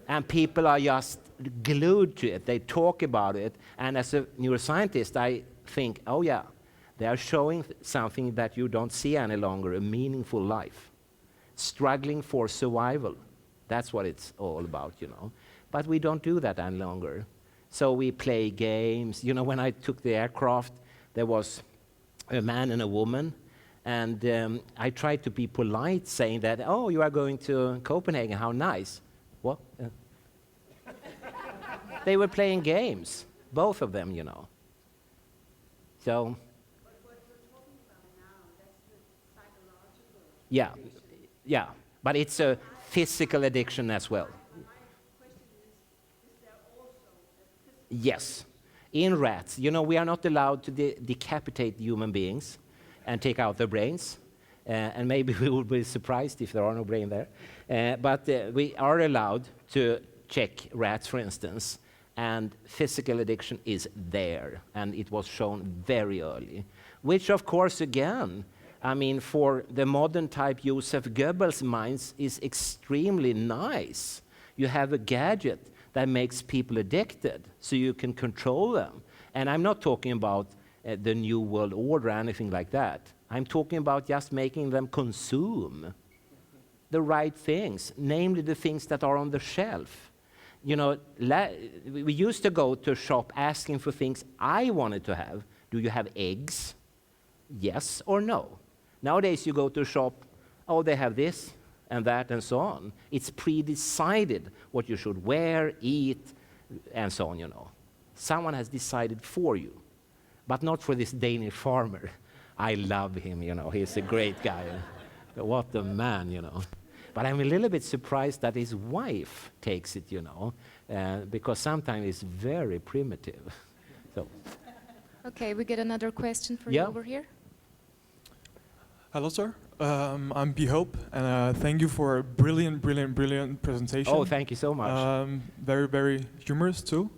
And people are just glued to it. They talk about it, and as a neuroscientist, I think, oh yeah, they are showing something that you don't see any longer, a meaningful life. Struggling for survival. That's what it's all about, you know. But we don't do that any longer. So we play games. You know, when I took the aircraft, there was a man and a woman, and I tried to be polite, saying that, oh, you are going to Copenhagen, how nice. What? They were playing games, both of them, you know. So, But what you're talking about now, that's the psychological. yeah, but it's a physical addiction as well. My question is there also a physical? Yes. In rats, you know, we are not allowed to decapitate human beings and take out their brains. And maybe we will be surprised if there are no brain there. But we are allowed to check rats, for instance, and physical addiction is there. And it was shown very early. Which, of course, again, I mean, for the modern type Joseph Goebbels minds is extremely nice. You have a gadget that makes people addicted, so you can control them. And I'm not talking about the New World Order or anything like that. I'm talking about just making them consume the right things, namely the things that are on the shelf. You know, we used to go to a shop asking for things I wanted to have. Do you have eggs? Yes or no? Nowadays you go to a shop, oh, they have this and that and so on. It's pre-decided what you should wear, eat, and so on, you know. Someone has decided for you, but not for this Danish farmer. I love him, you know, he's a great guy. What a man, you know. But I'm a little bit surprised that his wife takes it, you know, because sometimes it's very primitive. So. Okay, we get another question for you over here. Hello, sir. I'm B. Hope, and thank you for a brilliant presentation. Oh, thank you so much. Very, very humorous, too.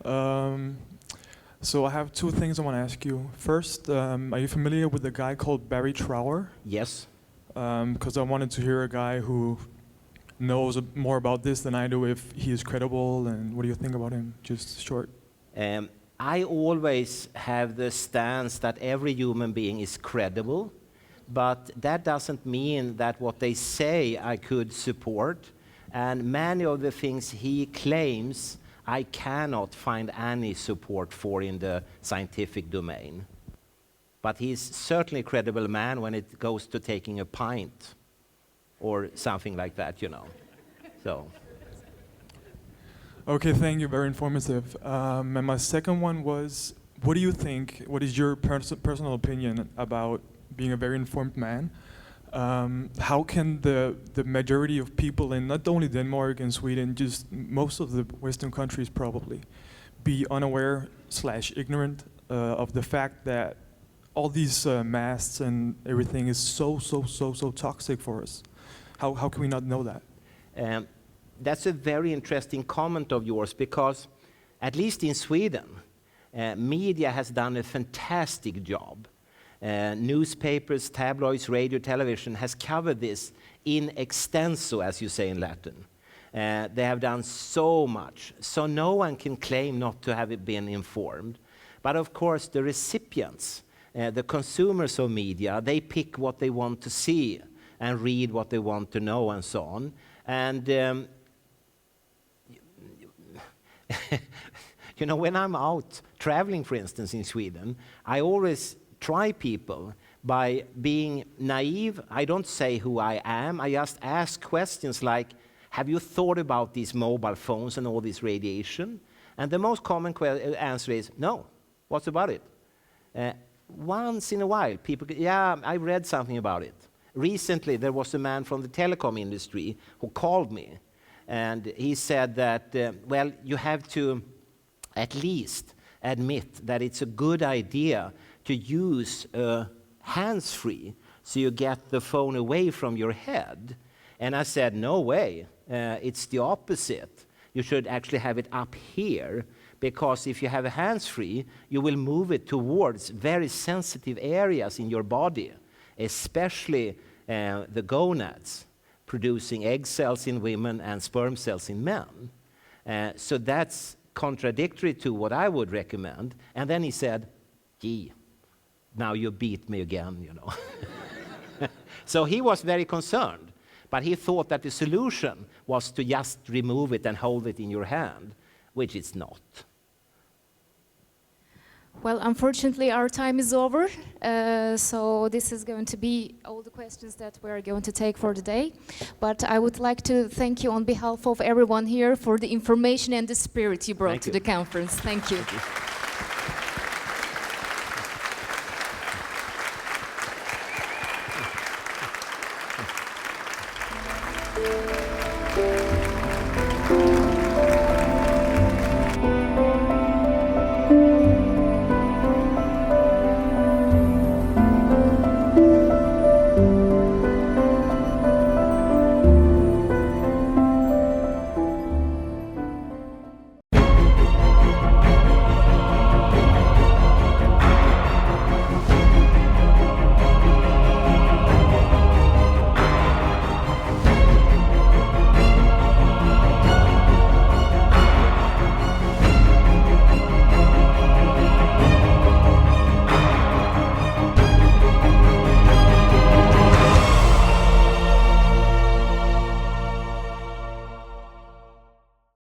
So I have two things I want to ask you. First, are you familiar with a guy called Barry Trower? Yes. Because I wanted to hear a guy who knows more about this than I do, if he is credible, and what do you think about him? Just short. I always have the stance that every human being is credible, but that doesn't mean that what they say I could support, and many of the things he claims I cannot find any support for in the scientific domain. But he's certainly a credible man when it goes to taking a pint or something like that, you know. So. Okay, thank you. Very informative. And my second one was, what do you think? What is your personal opinion about being a very informed man? How can the majority of people in not only Denmark and Sweden, just most of the Western countries probably, be unaware / ignorant of the fact that all these masks and everything is so toxic for us? How can we not know that? That's a very interesting comment of yours, because at least in Sweden, media has done a fantastic job. Newspapers, tabloids, radio, television has covered this in extenso, as you say in Latin. They have done so much, so no one can claim not to have been informed. But of course, the recipients, the consumers of media, they pick what they want to see and read what they want to know and so on. And you know, when I'm out traveling, for instance, in Sweden, I always try people by being naive. I don't say who I am. I just ask questions like, have you thought about these mobile phones and all this radiation? And the most common answer is, no. What's about it? Once in a while, people, yeah, I read something about it. Recently, there was a man from the telecom industry who called me, and he said that, well, you have to at least admit that it's a good idea to use hands-free so you get the phone away from your head. And I said, no way, it's the opposite. You should actually have it up here, because if you have a hands-free, you will move it towards very sensitive areas in your body, especially the gonads, producing egg cells in women and sperm cells in men. So that's contradictory to what I would recommend. And then he said, gee, now you beat me again, you know. So he was very concerned, but he thought that the solution was to just remove it and hold it in your hand, which it's not. Well, unfortunately, our time is over. So this is going to be all the questions that we're going to take for the day. But I would like to thank you on behalf of everyone here for the information and the spirit you brought to the conference. Thank you. Thank you.